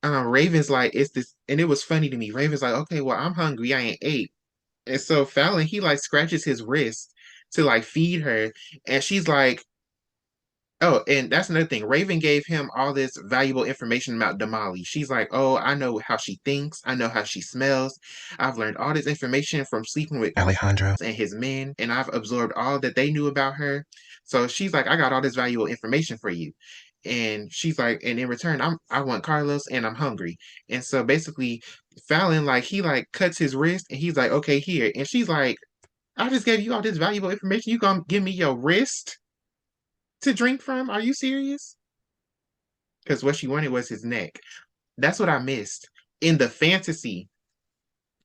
Raven's like, it's this, and it was funny to me. Raven's like, okay, well, I'm hungry. I ain't ate. And so Fallon, he like scratches his wrist to like feed her. And she's like, oh, and that's another thing. Raven gave him all this valuable information about Damali. She's like, oh, I know how she thinks. I know how she smells. I've learned all this information from sleeping with Alejandro. and his men, and I've absorbed all that they knew about her. So she's like, I got all this valuable information for you. And she's like, and in return, I want Carlos and I'm hungry. And so basically, Fallon, like, he like cuts his wrist and he's like, okay, here. And she's like, I just gave you all this valuable information. You gonna give me your wrist to drink from? Are you serious? Because what she wanted was his neck. That's what I missed. In the fantasy,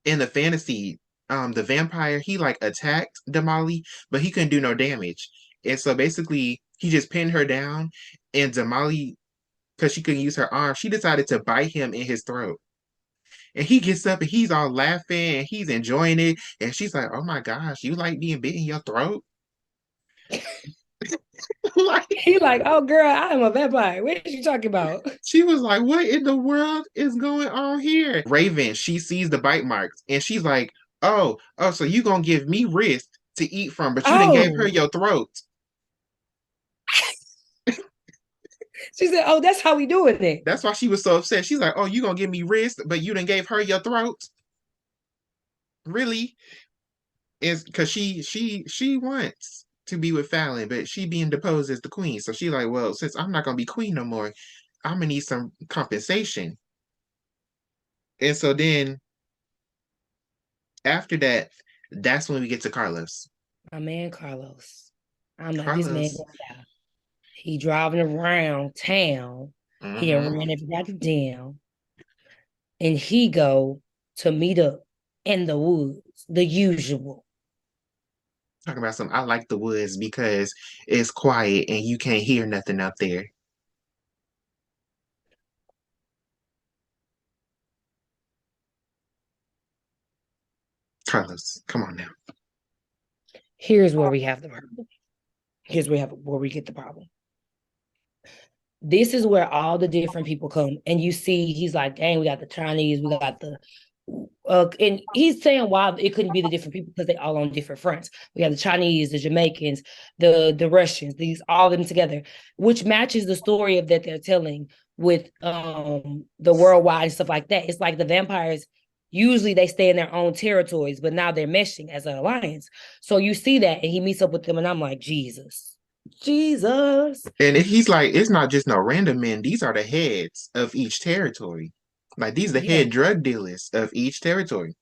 in the fantasy, the vampire, he like attacked Damali, but he couldn't do no damage. And so basically he just pinned her down, and Damali, because she couldn't use her arm, she decided to bite him in his throat. And he gets up and he's all laughing and he's enjoying it. And she's like, oh my gosh, you like being bit in your throat? Like, He like, oh girl, I am a vampire. What is you talking about? she was like, what in the world is going on here? Raven, she sees the bite marks and she's like, oh, so you gonna give me wrist to eat from, but you didn't gave her Oh, your throat. she said, oh, that's how we doing it. That's why she was so upset. She's like, oh, you gonna give me wrist, but you didn't gave her your throat? Really? Is because she wants to be with Fallon, but she being deposed as the queen. So she like, well, since I'm not gonna be queen no more, I'm gonna need some compensation. And so then after that, that's when we get to Carlos. My man Carlos. I'm like, this man Carlos. gonna die. He driving around town. He done Hmm. ran everybody down. And he go to meet up in the woods, the usual. Talking about some, I like the woods because it's quiet and you can't hear nothing up there. Carlos, come on now. Here's where we have the problem. Here's where we get the problem. This is where all the different people come, and you see, he's like, dang, we got the Chinese, we got the and he's saying why it couldn't be the different people because they all on different fronts. We have the Chinese, the Jamaicans, the Russians, these all of them together, which matches the story of that they're telling with the worldwide and stuff like that. It's like the vampires usually they stay in their own territories, but now they're meshing as an alliance. So you see that, and he meets up with them, and I'm like, Jesus, Jesus. And he's like, it's not just no random men. These are the heads of each territory. Like these are the Yeah. head drug dealers of each territory.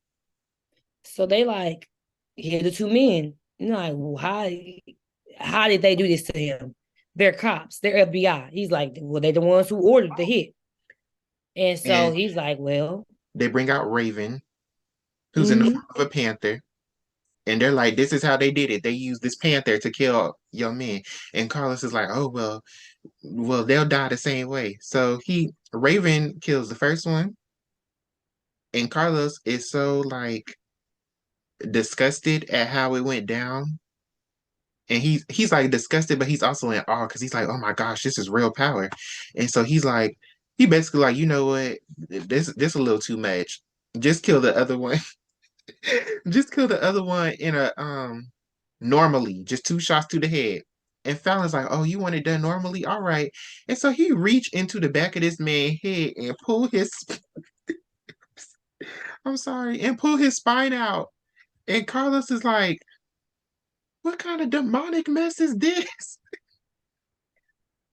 So they like, here the two men. You know, like, well, how did they do this to him? They're cops, they're FBI. He's like, well, they're the ones who ordered the hit. And so And he's like, well, they bring out Raven, who's in the mm-hmm. form of a panther. And they're like, this is how they did it. They used this panther to kill young men. And Carlos is like, oh well, they'll die the same way. So Raven kills the first one, and Carlos is so like disgusted at how it went down. And he's like disgusted, but he's also in awe because he's like, oh my gosh, this is real power. And so he's like, he basically like, you know what, this a little too much. Just kill the other one. Just kill the other one in a normally, just 2 shots to the head. And Fallon's like, oh, you want it done normally? All right. And so he reached into the back of this man's head and pull his I'm sorry, and pull his spine out. And Carlos is like, what kind of demonic mess is this?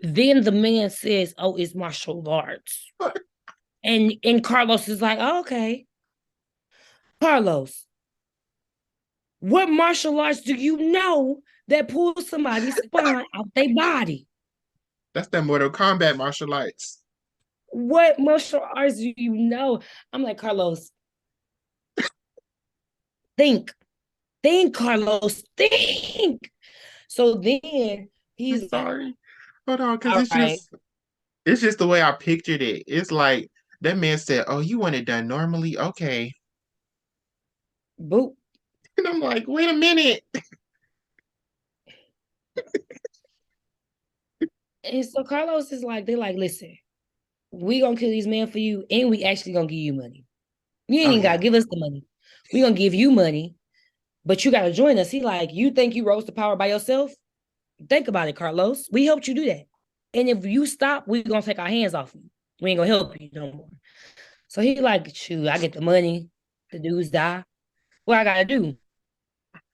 Then the man says, oh, it's martial arts. And Carlos is like, oh, okay. Carlos, what martial arts do you know that pulls somebody's spine out their body? That's that Mortal Kombat martial arts. What martial arts do you know? I'm like, Carlos, think, think, Carlos, think. So then I'm he's like, sorry. Hold on, because all right, it's just the way I pictured it. It's like that man said, oh, you want it done normally? Okay. boop. And I'm like, wait a minute. And so Carlos is like, they're like, listen, we gonna kill these men for you, and we actually gonna give you money. You ain't Oh even yeah. gotta give us the money. We gonna give you money, but you gotta join us. He like, you think you rose to power by yourself? Think about it, Carlos. We helped you do that. And if you stop, we gonna take our hands off you. We ain't gonna help you no more. So he like, shoot, I get the money, the dudes die. What I gotta do?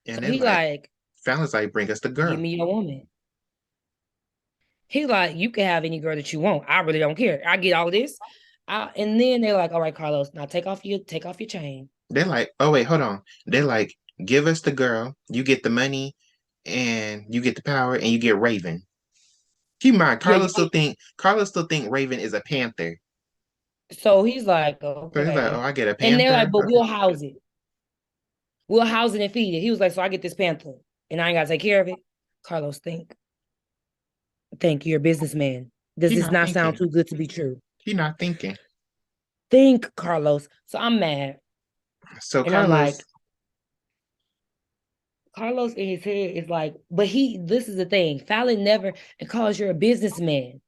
And So then he like like, Fallon's like, bring us the give girl. me your woman. He like, you can have any girl that you want. I really don't care. I get all this. And then they're like, all right, Carlos, now take off your chain. They're like, oh wait, hold on. They're like, give us the girl, you get the money, and you get the power, and you get Raven. Keep in mind, Yeah, Carlos still think Raven is a panther. so he's like, So he's like, oh, okay. I get a And they're like, panther. but we'll house it. We'll house it and feed it. He was like, so I get this panther and I ain't gotta take care of it. Carlos, think you're a businessman. Does He this not not sound thinking. too good to be true? He not thinking. Think, Carlos. So I'm mad. So And I'm like, Carlos in his head is like, but this is the thing. Fallon never, and Carlos, you're a businessman.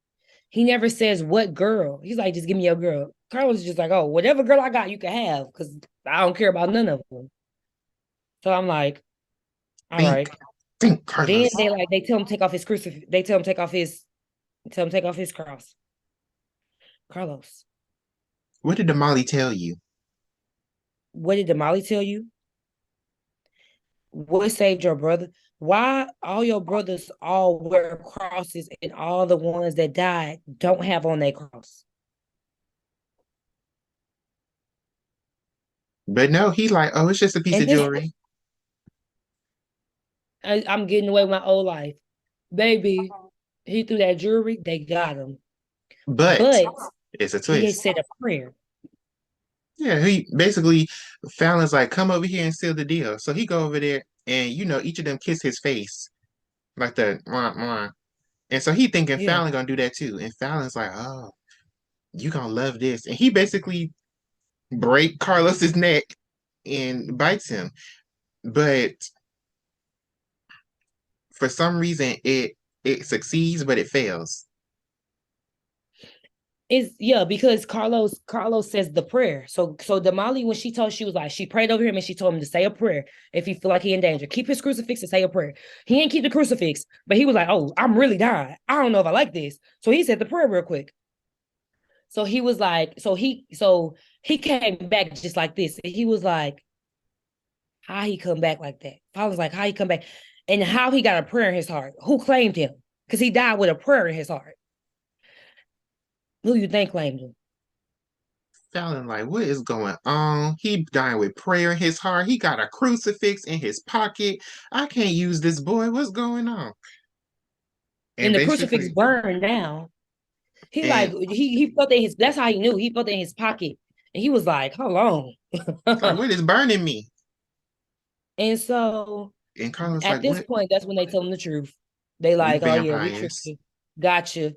He never says what girl. He's like, just give me your girl. Carlos is just like, oh, whatever girl I got, you can have, because I don't care about none of them. So I'm like, all right. Think, Then Carlos. they tell him to take off his crucifix. They tell him to take off his cross. Carlos, What did Damali tell you? what did Damali tell you? What saved your brother? Why all your brothers all wear crosses and all the ones that died don't have on their cross? But no, he like, oh, it's just a piece And of this, jewelry. I'm getting away with my old life. Baby, he threw that jewelry, they got him. But But it's a he had twist. said a prayer. Yeah, he basically Fallon's like, come over here and seal the deal. So he go over there and each of them kiss his face like the mwah, mwah. And so he thinking Yeah. Fallon gonna do that too. And Fallon's like, oh, you gonna love this. And he basically break Carlos's neck and bites him. But for some reason it succeeds, but it fails. It's yeah, because Carlos says the prayer. So Damali, when she was like, she prayed over him and she told him to say a prayer if he feel like he in danger. Keep his crucifix and say a prayer. He ain't keep the crucifix, but he was like, oh, I'm really dying. I don't know if I like this. So he said the prayer real quick. So he was like, so he came back just like this. And he was like, how he come back like that? I was like, how he come back? And how he got a prayer in his heart. Who claimed him? Because he died with a prayer in his heart. Who you think claimed him? Fallon like, what is going on? He dying with prayer in his heart. He got a crucifix in his pocket. I can't use this boy. What's going on? And And the crucifix basically, burned down. He like and he felt in his. That's how he knew. He felt in his pocket, and he was like, "Hold like, on." what is burning me? And so And Carlos at like, this what? point, that's when they tell him the truth. They We like, "Oh yeah, we tricked vampires. you, got you,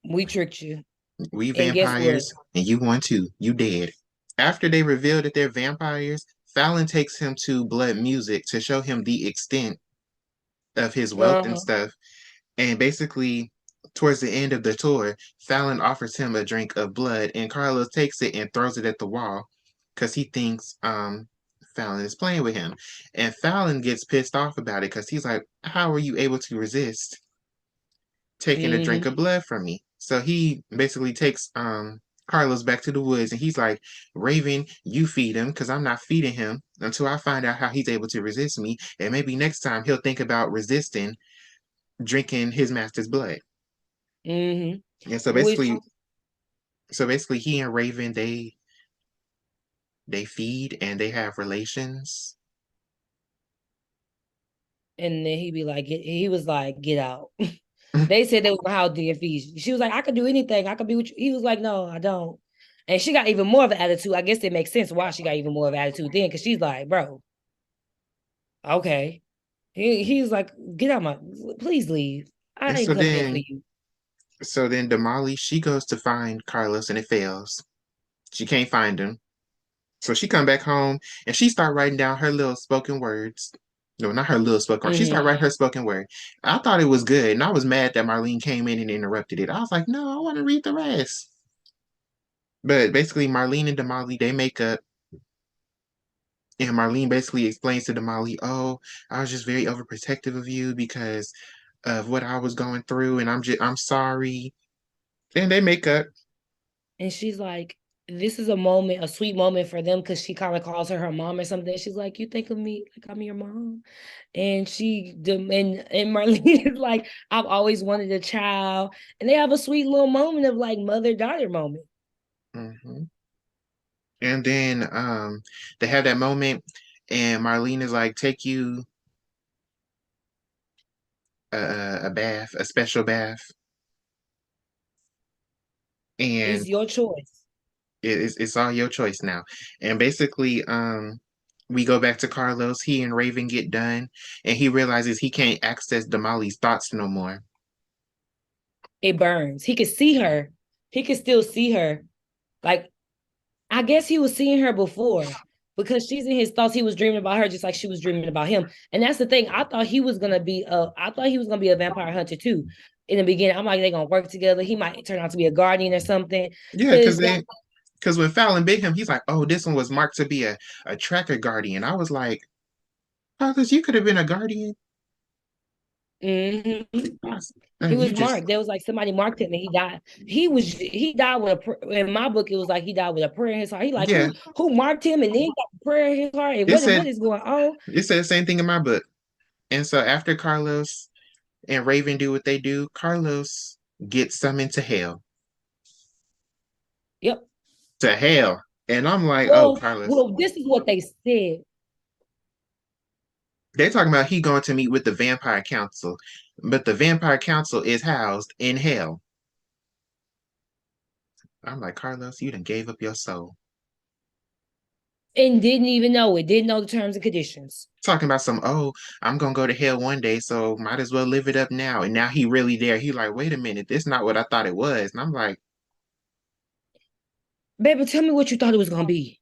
we tricked you." We And guess what? vampires, and you won too. You dead. After they reveal that they're vampires, Fallon takes him to Blood Music to show him the extent of his wealth and Uh-huh. stuff. And basically, towards the end of the tour, Fallon offers him a drink of blood, and Carlos takes it and throws it at the wall because he thinks Fallon is playing with him. And Fallon gets pissed off about it because he's like, how are you able to resist taking a drink Mm-hmm. of blood from me? So he basically takes Carlos back to the woods and he's like, Raven, you feed him because I'm not feeding him until I find out how he's able to resist me. And maybe next time he'll think about resisting drinking his master's blood. Mm-hmm. And Which so basically he and Raven they feed and they have relations. and then he was like, "Get out." They said they was gonna have DFEs. She was like, "I could do anything. I could be with you." He was like, "No, I don't." And she got even more of an attitude. I guess it makes sense why she got even more of an attitude then, because she's like, "Bro, okay." He's like, "Get out my, please leave. And I ain't coming in for you." so then Damali she goes to find Carlos and it fails. She can't find him. So she come back home and she start writing down her little spoken words. No, not her little spoken word. She Mm-hmm. started writing her spoken word. I thought it was good, and I was mad that Marlene came in and interrupted it. I was like, no, I want to read the rest. But basically, Marlene and Damali they make up, and Marlene basically explains to Damali, "Oh, I was just very overprotective of you because of what I was going through, and I'm sorry." And they make up. And she's like, "This is a moment, a sweet moment for them," because she kind of calls her mom or something. She's like, "You think of me like I'm your mom?" And and Marlene is like, "I've always wanted a child," and they have a sweet little moment of like mother daughter moment. Mhm. And then they have that moment, and Marlene is like, "Take you a bath, a special bath," It's and your choice. it's all your choice now. And basically, we go back to Carlos. He and Raven get done, and he realizes he can't access Damali's thoughts no more. It burns. He could see her. He could still see her. Like, I guess he was seeing her before, because she's in his thoughts. He was dreaming about her just like she was dreaming about him. And that's the thing. I thought he was gonna be a vampire hunter too. In the beginning, I'm like, they're gonna work together. He might turn out to be a guardian or something. Yeah, Cause because when Fallon bit him, he's like, "Oh, this one was marked to be a tracker guardian." I was like, "Carlos, you could have been a guardian." mhm, he And you was just marked. There was like somebody marked him and he died. He died with in my book, it was like he died with a prayer in his heart. He like, yeah. who marked him and then got the prayer in his heart? And It what said is going on? it said the same thing in my book. And so after Carlos and Raven do what they do, Carlos gets summoned to hell. Yep. To hell. And I'm like, oh, Well, Carlos. well, this is what they said. They're talking about he going to meet with the Vampire Council, but the Vampire Council is housed in hell. I'm like, Carlos, you done gave up your soul. And didn't even know it, didn't know the terms and conditions. Talking about some, oh, I'm gonna go to hell one day, so might as well live it up now. And now he really there. He like, wait a minute, this not what I thought it was. And I'm like, Baby, tell me what you thought it was gonna be.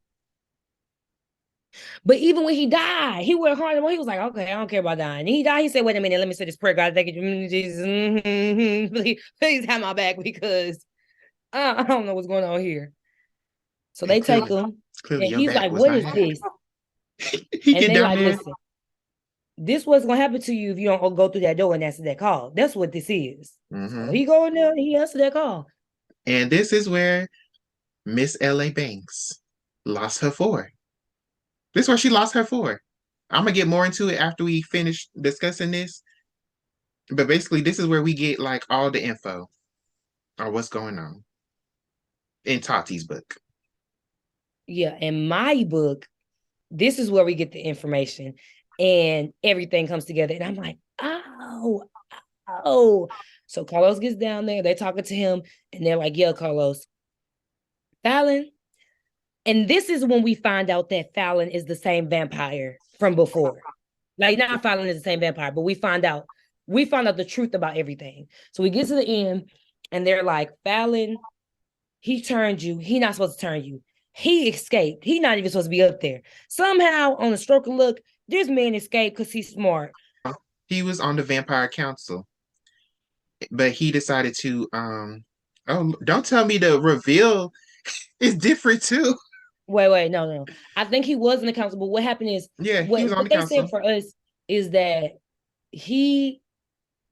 But even when he died, he went hard. He was like, okay, I don't care about dying. And he died. He said, wait a minute, let me say this prayer. God, thank you, Jesus. Please have my back because I don't know what's going on here. So and they take him, clearly and your he's back like, was what not is happy. this? He And get they down like, there. listen, this what's gonna happen to you if you don't go through that door and answer that call. That's what this is. So Hmm. he go in there and he answered that call. And this is where Miss L.A. Banks lost her for. This is where she lost her for. I'm gonna get more into it after we finish discussing this. But basically, this is where we get like all the info on what's going on in Tati's book. Yeah, in my book, this is where we get the information and everything comes together. And I'm like, oh. So Carlos gets down there, they're talking to him, and they're like, yeah, Carlos, Fallon. And this is when we find out that Fallon is the same vampire from before. Like, not Fallon is the same vampire, but we found out the truth about everything. So we get to the end, and they're like, Fallon, he turned you. He not supposed to turn you. He escaped. He not even supposed to be up there. Somehow, on a stroke of luck, this man escaped because he's smart. He was on the Vampire Council, but he decided to oh, don't tell me the reveal is different too. Wait, no. I think he wasn't accountable. What happened is Yeah, he was on what the they said council. for us is that he,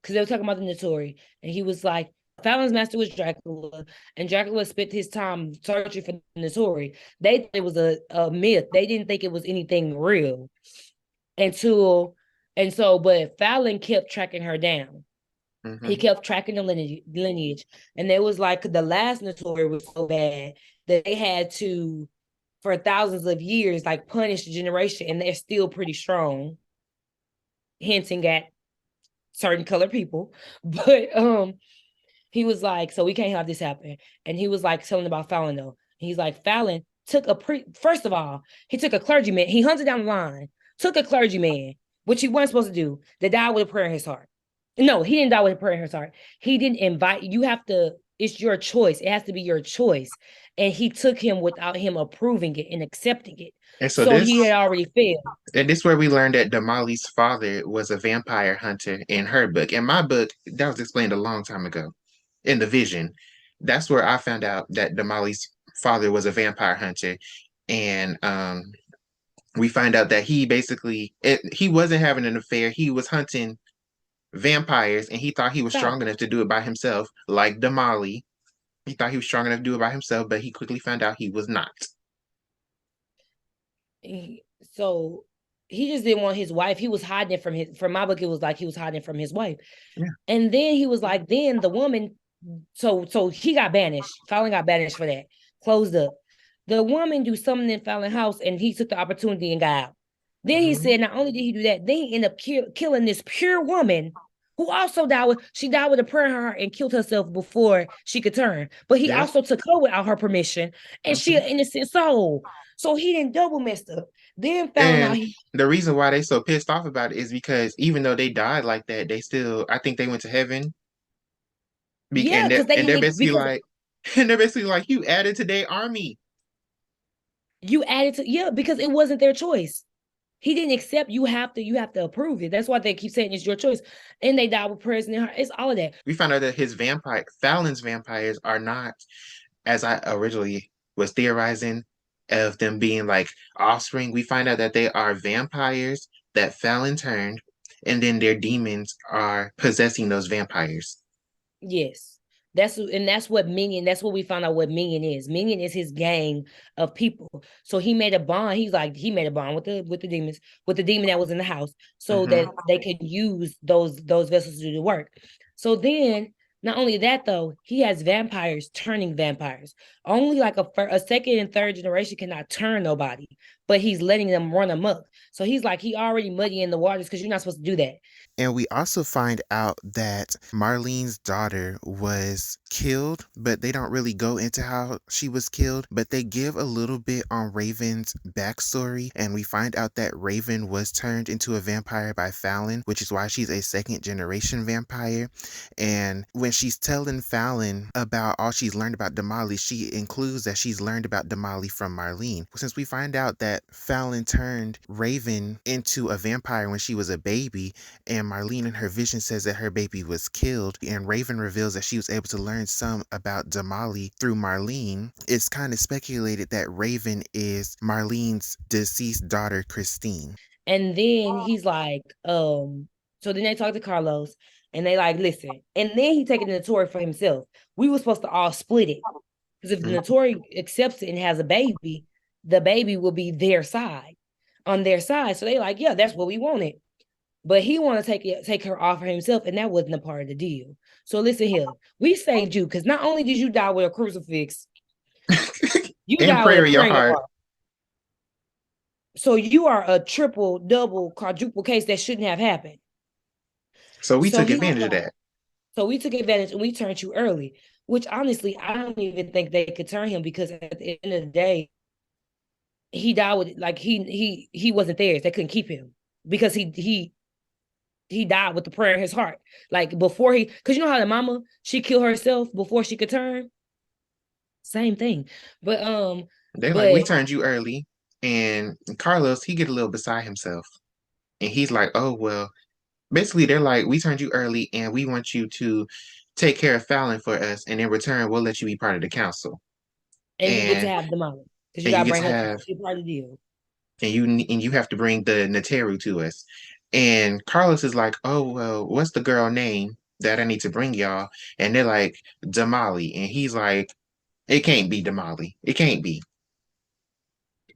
because they were talking about the Notori, and he was like, Fallon's master was Dracula, and Dracula spent his time searching for the Notori. They thought it was a myth. They didn't think it was anything real until, and so, but Fallon kept tracking her down. He Hmm. kept tracking the lineage. And it was like the last Notori was so bad that they had to, for thousands of years, like punish the generation, and they're still pretty strong, hinting at certain colored people. But he was like, so we can't have this happen. And he was like telling about Fallon though. He's like, Fallon took first of all, he took a clergyman, he hunted down the line, took a clergyman, which he wasn't supposed to do, that died with a prayer in his heart. No, he didn't die with a prayer in his heart. He didn't invite, you have to, it's your choice. It has to be your choice. And he took him without him approving it and accepting it. And so So this he had already failed. and this is where we learned that Damali's father was a vampire hunter in her book. In my book, that was explained a long time ago in the vision. That's where I found out that Damali's father was a vampire hunter. And we find out that he basically he wasn't having an affair. He was hunting vampires and he thought he was Stop. strong enough to do it by himself, like Damali. He thought he was strong enough to do it by himself, but he quickly found out he was not. So he just didn't want his wife. He was hiding it from my book, it was like he was hiding from his wife. Yeah. And then he was like, then the woman, so he got banished. Fallon got banished for that. Closed up. The woman do something in Fallon's house, and he took the opportunity and got out. Then he said, not only did he do that, then he ended up killing this pure woman who also died with a prayer in her heart and killed herself before she could turn. But he Yep. also took her without her permission, and she Mhm. an innocent soul. So he didn't double messed up. Then found out And he, the reason why they so pissed off about it is because even though they died like that, they still I think they went to heaven. yeah, And because they they're had basically because like and they're basically like you added to their army. You added to, yeah, because it wasn't their choice. He didn't accept. You have to approve it. That's why they keep saying it's your choice. And they died with prayers in their heart. It's all of that. We found out that Fallon's vampires are not, as I originally was theorizing, of them being like offspring. We find out that they are vampires that Fallon turned, and then their demons are possessing those vampires. Yes. That's what Minion, that's what we found out what Minion is. Minion is his gang of people. So he made a bond. He made a bond with the demons, with the demon that was in the house, so Mhm. that they could use those vessels to do the work. So then, not only that though, he has vampires turning vampires. Only like a second and third generation cannot turn nobody, but he's letting them run amok. So he's like he already muddying the waters because you're not supposed to do that. And we also find out that Marlene's daughter was killed, but they don't really go into how she was killed, but they give a little bit on Raven's backstory. And we find out that Raven was turned into a vampire by Fallon, which is why she's a second generation vampire. And when she's telling Fallon about all she's learned about Damali, she includes that she's learned about Damali from Marlene. Since we find out that Fallon turned Raven into a vampire when she was a baby, and Marlene in her vision says that her baby was killed, and Raven reveals that she was able to learn some about Damali through Marlene, it's kind of speculated that Raven is Marlene's deceased daughter, Christine. And then he's like, so then they talk to Carlos and they like, listen. And then he taking the Notori for himself. We were supposed to all split it. Because if the Notori accepts it and has a baby, the baby will be their side, on their side. So they like, yeah, that's what we wanted. But he want to take her off for himself, and that wasn't a part of the deal. So listen here, we saved you because not only did you die with a crucifix, you And died with a prayer in prayer your in your heart. heart. So you are a triple, double, quadruple case that shouldn't have happened. So we So took he advantage of that. So we took advantage and we turned you early, which honestly, I don't even think they could turn him because at the end of the day, he died with like he wasn't theirs. They couldn't keep him because he died with the prayer in his heart. Like before because you know how the mama she killed herself before she could turn. Same thing, but They're like, we but turned you early. And Carlos, he get a little beside himself. And he's like, oh, well, basically, they're like, we turned you early and we want you to take care of Fallon for us. And in return, we'll let you be part of the council. and you get to And have the mama because you and you gotta get bring to her to have be part of the deal. and you have to bring the Neteru to us. And Carlos is like, oh, well, what's the girl name that I need to bring y'all? And they're like, Damali. And he's like, it can't be Damali. It can't be.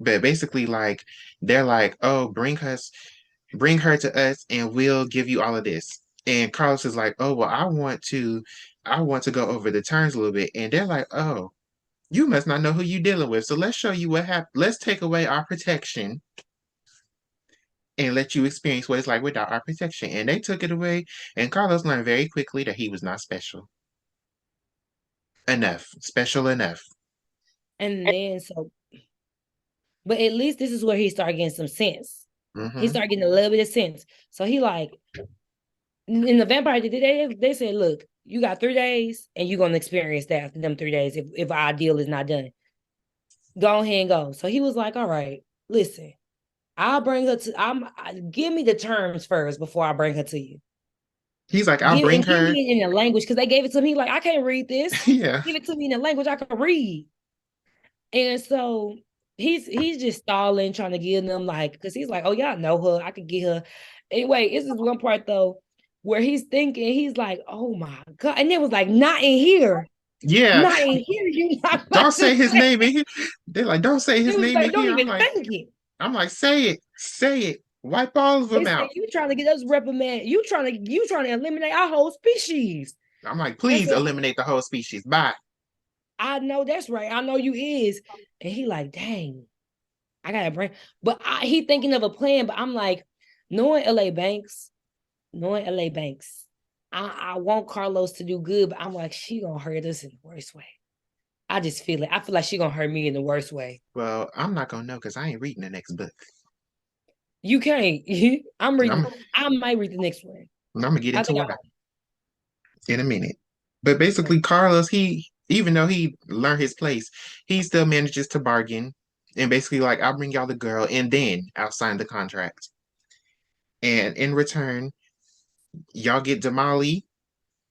But basically, like, they're like, oh, bring her to us and we'll give you all of this. And Carlos is like, oh, well, I want to go over the terms a little bit. And they're like, oh, you must not know who you're dealing with. So let's show you what happened. Let's take away our protection and let you experience what it's like without our protection. And they took it away. And Carlos learned very quickly that he was not special enough, special enough. And then but at least this is where he started getting some sense. He Mm-hmm. started getting a little bit of sense. So he like in the vampire they said, look, you got 3 days and you're gonna experience that after them 3 days if our deal is not done. Go ahead and go. So he was like, all right, listen, I'll bring her give me the terms first before I bring her to you. He's like, I'll bring Give her. me it in the language because they gave it to me. Like, I can't read this. Yeah. Give it to me in the language I can read. And so he's just stalling, trying to give them like, because he's like, oh, y'all know her. I could get her. Anyway, this is one part though where he's thinking, he's like, oh my God. And it was like, not in here. Yeah. Not in here. You're not Don't about to say his say. name in here. They're like, don't say his It was name like, in don't here. even think it. I'm like, say it. Say it. Wipe all of They them say out. you trying to get us reprimand. You trying to eliminate our whole species. I'm like, I please said, eliminate the whole species. Bye. I know that's right. I know you is. And he like, dang, I gotta bring. But he thinking of a plan. But I'm like, knowing LA Banks, I want Carlos to do good. But I'm like, she gonna hurt us in the worst way. I just feel it. I feel like she gonna hurt me in the worst way. Well, I'm not gonna know because I ain't reading the next book. You can't. I'm I'm reading. I might read the next one. I'm gonna get I think into I it in a minute. But might. basically, Carlos, he even though he learned his place, he still manages to bargain. And basically, like, I'll bring y'all the girl and then I'll sign the contract. And in return, y'all get Damali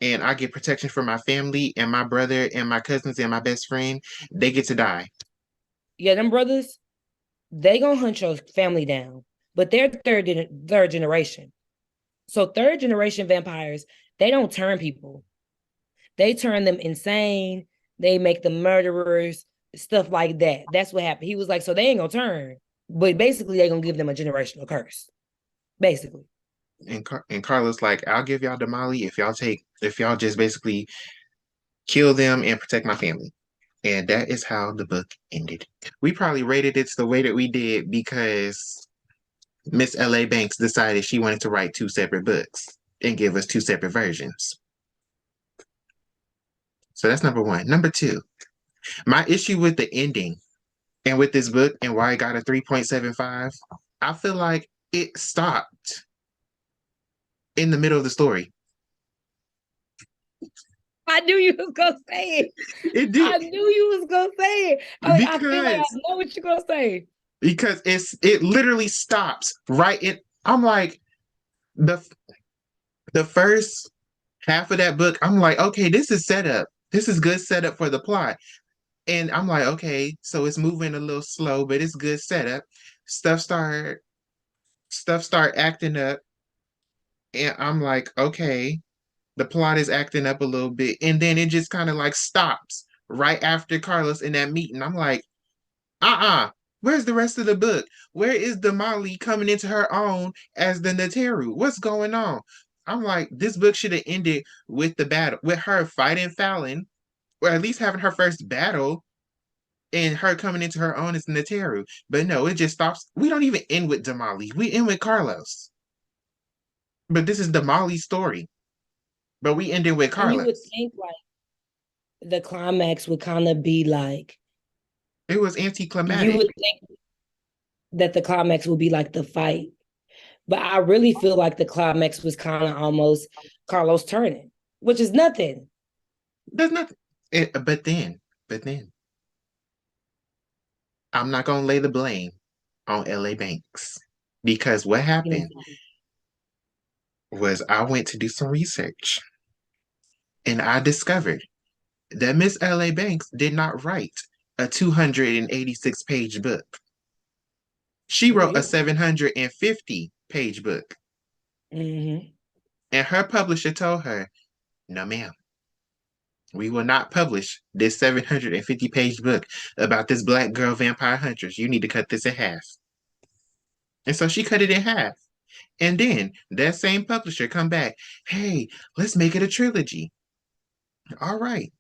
and I get protection for my family and my brother and my cousins and my best friend. They get to die. Yeah, them brothers, they gonna hunt your family down, but they're third generation. So third generation vampires, they don't turn people. They turn them insane. They make them murderers, stuff like that. That's what happened. He was like, so they ain't gonna turn, but basically they gonna give them a generational curse. Basically. And Carlos like, I'll give y'all Damali if y'all just basically kill them and protect my family. And that is how the book ended. We probably rated it the way that we did because Miss L.A. Banks decided she wanted to write two separate books and give us two separate versions. So that's number one. Number two, my issue with the ending and with this book and why I got a 3.75, I feel like it stopped in the middle of the story. I knew you was gonna say it. It did. I knew you was gonna say it. I feel like I Because know what you're gonna say. it literally stops right in. I'm like the the first half of that book, I'm like, okay, this is setup. This is good setup for the plot. And I'm like, okay, so it's moving a little slow, but it's good setup. Stuff start stuff start acting up. And I'm like, okay, the plot is acting up a little bit. And then it just kind of like stops right after Carlos in that meeting. I'm like, uh-uh. Where's the rest of the book? Where is Damali coming into her own as the Neteru? What's going on? I'm like, this book should have ended with the battle, with her fighting Fallon, or at least having her first battle, and her coming into her own as Neteru. But no, it just stops. We don't even end with Damali. We end with Carlos. But this is Damali's story. But we ended with And you would Carlos. think like the climax would kind of be like It was you anticlimactic. would think that the climax would be like the fight. But I really feel like the climax was kind of almost Carlos turning, which is nothing. There's nothing. But then, I'm not gonna lay the blame on LA Banks because what happened was I went to do some research and I discovered that Miss LA Banks did not write a 286 page book. She wrote a 750-page book. Mm-hmm. And her publisher told her, no, ma'am, we will not publish this 750-page book about this black girl vampire huntress. You need to cut this in half. And so she cut it in half. And then that same publisher come back, hey, let's make it a trilogy. All right,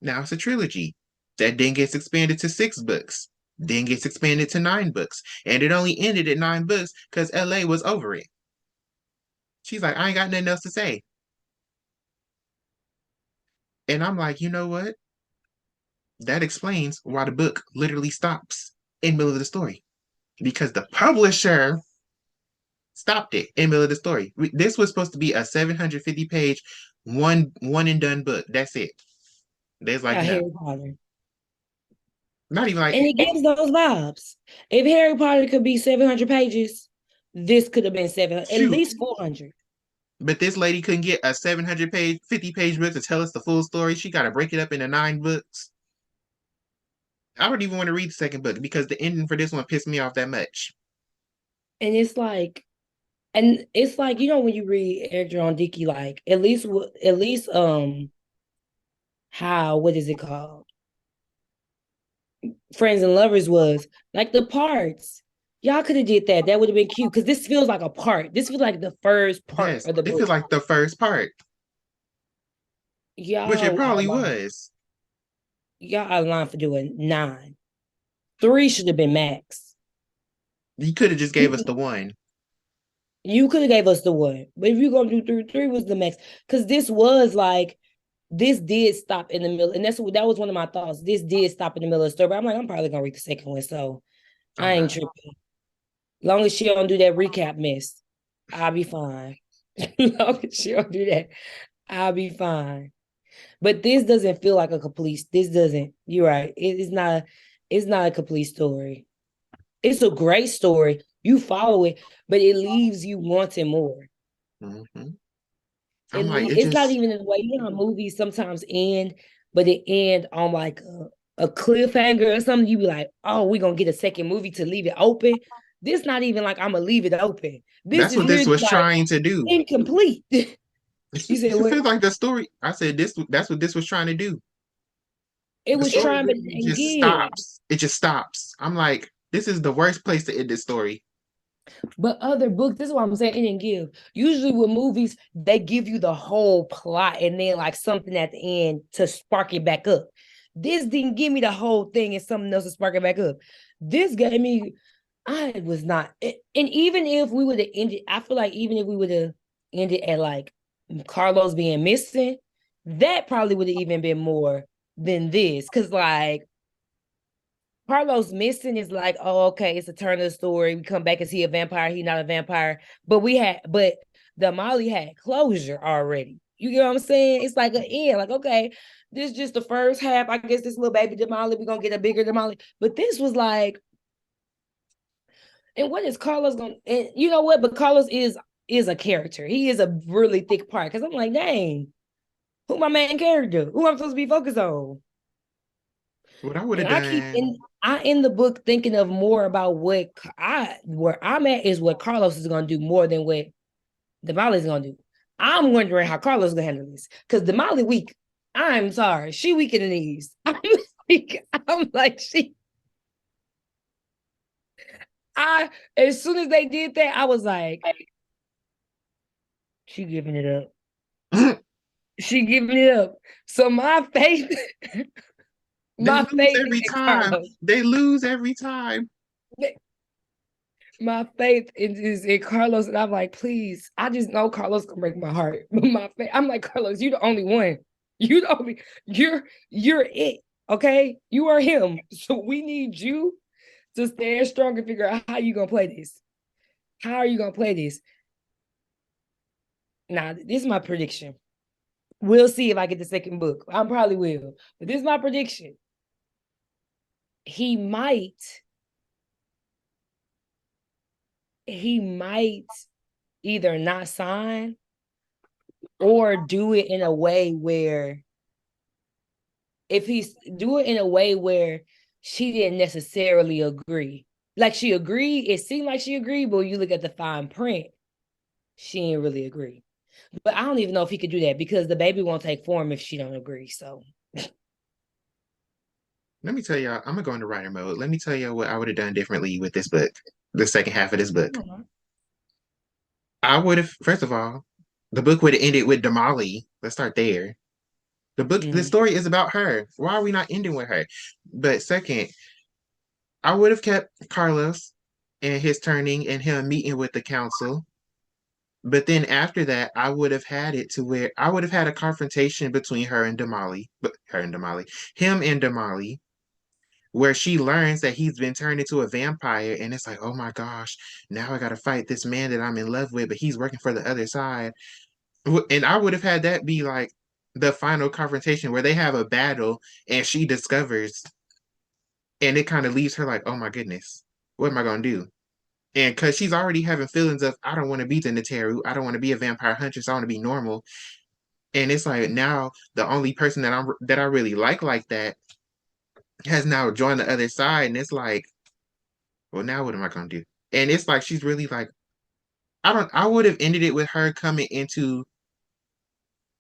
now it's a trilogy. That then gets expanded to 6 books, then gets expanded to 9 books. And it only ended at 9 books because LA was over it. She's like, I ain't got nothing else to say. And I'm like, you know what? That explains why the book literally stops in the middle of the story. Because the publisher stopped it in the middle of the story. This was supposed to be a 750-page, one and done book. That's it. There's like, no. Harry Potter. Not even like And it gives those vibes. If Harry Potter could be 700 pages, this could have been at shoot. least 400. But this lady couldn't get a 700-page, 50-page book to tell us the full story. She got to break it up into 9 books. I don't even want to read the second book because the ending for this one pissed me off that much. And it's like, you know, when you read Eric Jerome Dickey, like at least how, what is it called? Friends and Lovers was like the parts. Y'all could have did that. That would have been cute because this feels like a part. This feels like the first part Yes, of the it book. feels like the first part, which it Y'all probably are lying. was. Y'all are lying for doing 9. 3 should have been max. He could have just gave us the one. You could have gave us the 1, but if you're gonna do 3 was the max. Because this was like, this did stop in the middle, and that was one of my thoughts. This did stop in the middle of the story, but I'm like, I'm probably gonna read the second one, so I I'm ain't not. tripping. Long as she don't do that recap mess, I'll be fine. Long as she don't do that, I'll be fine. But this doesn't feel like a complete. This doesn't. You're right. It's not. It's not a complete story. It's a great story. You follow it, but it leaves you wanting more. Mm-hmm. It I'm like, it it's not just even in the way, you know how movies sometimes end, but it end on like a cliffhanger or something. You be like, oh, we're gonna get a second movie to leave it open. This not even like I'm gonna leave it open. This that's is what this literally was like trying to do. incomplete. You said It what? feels like the story. I said this. That's what this was trying to do. It The was story trying, but it literally didn't just give. stops. It just stops. I'm like, this is the worst place to end this story. But other books, this is what I'm saying, it didn't give. Usually with movies, they give you the whole plot and then like something at the end to spark it back up. This didn't give me the whole thing and something else to spark it back up. This gave me, I was not, and even if we would have ended, I feel like even if we would have ended at like Carlos being missing, that probably would have even been more than this. Cause like Carlos missing is like, oh, okay, it's a turn of the story. We come back, is he a vampire? He not a vampire. But the Molly had closure already. You get what I'm saying? It's like an end. Like, okay, this is just the first half. I guess this little baby Damali, we're gonna get a bigger Damali. But this was like, and what is Carlos gonna? And you know what? But Carlos is a character. He is a really thick part. Because I'm like, dang, who my main character? Who I'm supposed to be focused on? What I would And have done. I in the book thinking of more about what I where I'm at is what Carlos is gonna do more than what Damali's gonna do. I'm wondering how Carlos is gonna handle this because Damali weak. I'm sorry, she weak in the knees. I'm weak. I'm like she. I as soon as they did that, I was like, she giving it up. She giving it up. So my faith, They my lose faith is every in time. Carlos. They lose every time. My faith is in Carlos, and I'm like, please, I just know Carlos gonna break my heart. But my faith, I'm like, Carlos, you the only one. You the only, you're it. Okay, you are him. So we need you to stand strong and figure out how you gonna play this. How are you gonna play this? Now, this is my prediction. We'll see if I get the second book. I probably will, but this is my prediction. He might, he might either not sign or do it in a way where if he's do it in a way where she didn't necessarily agree. Like she agreed, it seemed like she agreed, but when you look at the fine print, she didn't really agree. But I don't even know if he could do that because the baby won't take form if she don't agree. So Let me tell y'all, I'm gonna go into writer mode. Let me tell you what I would have done differently with this book, the second half of this book. I would have, first of all, the book would have ended with Damali. Let's start there. The mm-hmm. story is about her. Why are we not ending with her? But second, I would have kept Carlos and his turning and him meeting with the council. But then after that, I would have had it to where I would have had a confrontation between her and Damali, but her and Damali, him and Damali, where she learns that he's been turned into a vampire, and it's like, oh my gosh, now I gotta fight this man that I'm in love with, but he's working for the other side. And I would have had that be like the final confrontation where they have a battle and she discovers, and it kind of leaves her like, oh my goodness, what am I gonna do? And because she's already having feelings of, I don't want to be the Neteru, I don't want to be a vampire huntress, I want to be normal. And it's like now the only person that I really like that has now joined the other side, and it's like, well, now what am I gonna do? And it's like she's really like, I would have ended it with her coming into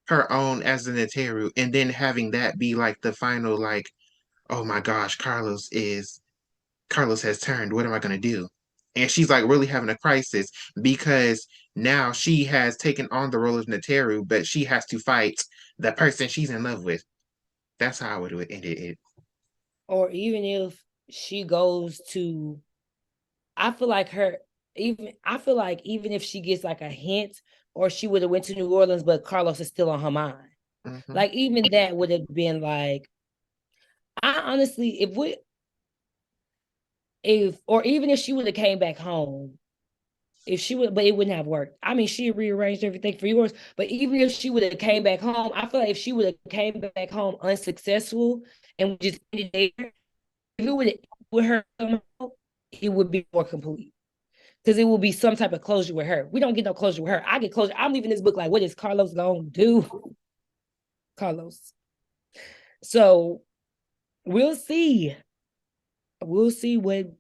her own as an Neteru, and then having that be like the final, like, oh my gosh, Carlos has turned. What am I gonna do? And she's like really having a crisis because now she has taken on the role of Neteru, but she has to fight the person she's in love with. That's how I would have ended it. Or even if she goes to, I feel like her even I feel like even if she gets like a hint or she would have went to New Orleans, but Carlos is still on her mind. Mm-hmm. Like even that would have been like I honestly if or even if she would have came back home, if she would, but it wouldn't have worked. I mean, she rearranged everything for yours, but even if she would have came back home, I feel like if she would have came back home unsuccessful and just ended there, if it would have with her, it would be more complete. Because it will be some type of closure with her. We don't get no closure with her. I get closure. I'm leaving this book like, what is Carlos gonna do? Carlos. So we'll see. We'll see what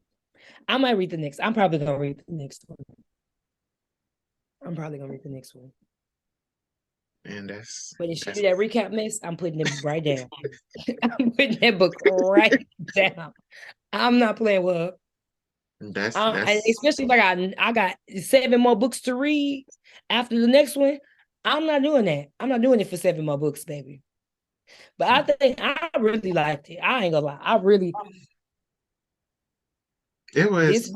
I might read the next. I'm probably gonna read the next one. I'm probably gonna read the next one. And But if she do that recap mess, I'm putting it right down. I'm putting that book right down. I'm not playing with her. that's Especially if I got 7 more books to read after the next one. I'm not doing that. I'm not doing it for 7 more books, baby. But I think I really liked it. I ain't gonna lie. I really it was this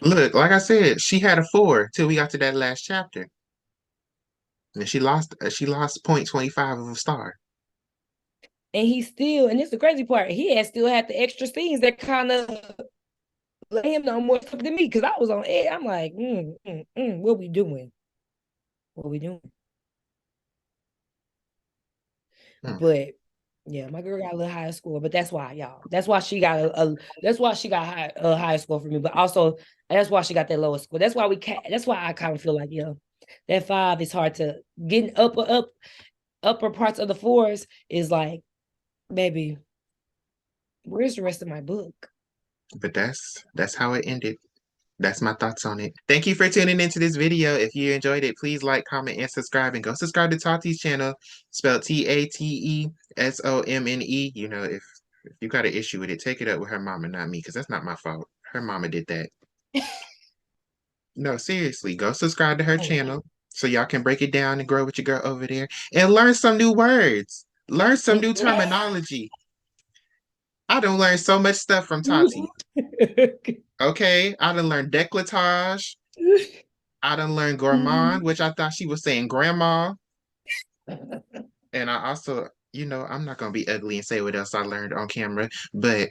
look, like I said, she had a 4 till we got to that last chapter. And she lost 0.25 of a star. and he still, and this is the crazy part, he had still had the extra scenes that kind of let him know more stuff than me because I was on edge. I'm like, what we doing? What we doing? But yeah, my girl got a little higher score, but that's why, y'all. That's why she got that's why she got a higher score for me. But also, that's why she got that lower score. That's why that's why I kind of feel like, that 5 is hard to getting upper parts of the 4s is like, baby, where's the rest of my book? But that's how it ended. That's my thoughts on it. Thank you for tuning into this video. If you enjoyed it, please like, comment, and subscribe. And go subscribe to Tati's channel, spelled TATESOMNE. You know, if you got an issue with it, take it up with her mama, not me, because that's not my fault. Her mama did that. No, seriously, go subscribe to her channel so y'all can break it down and grow with your girl over there and learn some new words. Learn some new terminology. I done learned so much stuff from Tati. Okay, I done learned décolletage. I done learned gourmand, which I thought she was saying grandma. And I also, I'm not gonna be ugly and say what else I learned on camera, but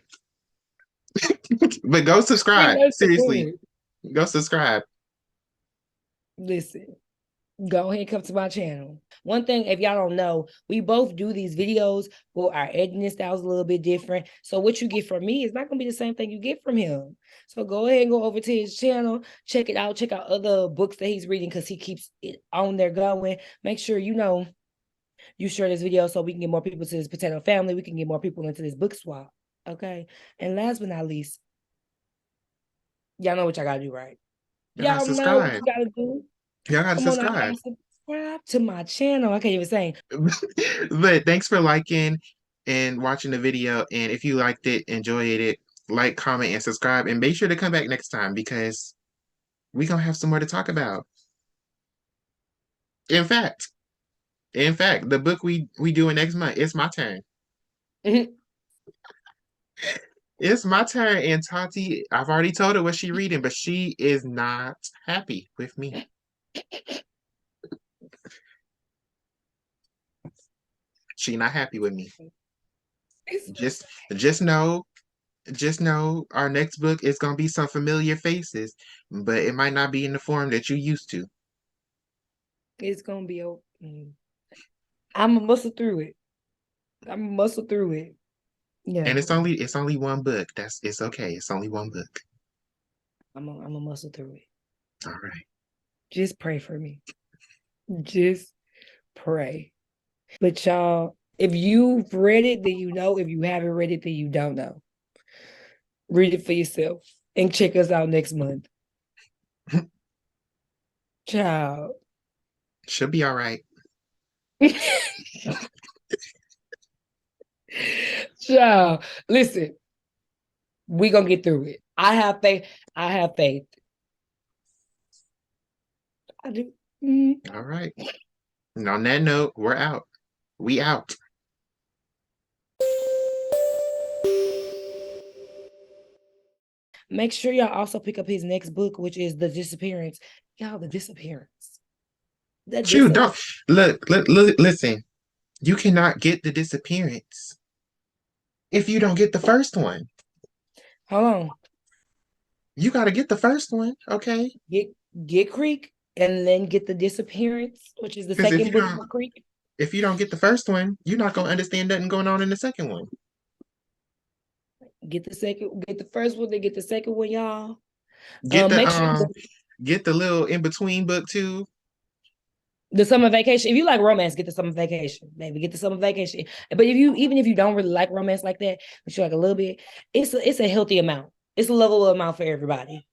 but go subscribe. Seriously, go subscribe. Listen, go ahead and come to my channel. One thing, if y'all don't know, we both do these videos, but our editing style is a little bit different. So what you get from me is not gonna be the same thing you get from him. So go ahead and go over to his channel, check it out, check out other books that he's reading because he keeps it on there going. Make sure you share this video so we can get more people to this potato family. We can get more people into this book swap. Okay. And last but not least, y'all know what y'all gotta do, right? Y'all know what you gotta do. Y'all gotta Come on, subscribe. subscribe to my channel. I can't even say. But thanks for liking and watching the video. And if you liked it, enjoyed it, like, comment, and subscribe. And make sure to come back next time because we're gonna have some more to talk about. In fact, the book we doing next month, it's my turn. It's my turn, and Tati, I've already told her what she's reading, but she is not happy with me. She not happy with me. Just know our next book is gonna be some familiar faces, but it might not be in the form that you used to. It's gonna be open. I'm gonna muscle through it. Yeah. And it's only one book. It's okay. It's only one book. I'm gonna muscle through it. All right. Just pray for me. Just pray. But y'all, if you've read it, then you know. If you haven't read it, then you don't know. Read it for yourself and check us out next month. Child. She'll be all right. Child. Listen, we gonna get through it. I have faith. I do. All right. And on that note, we're out. We out. Make sure y'all also pick up his next book, which is The Disappearance. Y'all, The Disappearance. Don't look, listen. You cannot get The Disappearance if you don't get the first one. Hold on. You got to get the first one, okay? Get Creek and then get The Disappearance, which is the second book of Creek. If you don't get the first one, you're not going to understand nothing going on in the second one. Get the first one, then get the second one, y'all. Get Make sure get the little in between book too. the summer vacation. If you like romance, get the summer vacation, baby. Get the summer vacation. But even if you don't really like romance like that, but you like a little bit, it's a healthy amount. It's a lovable amount for everybody.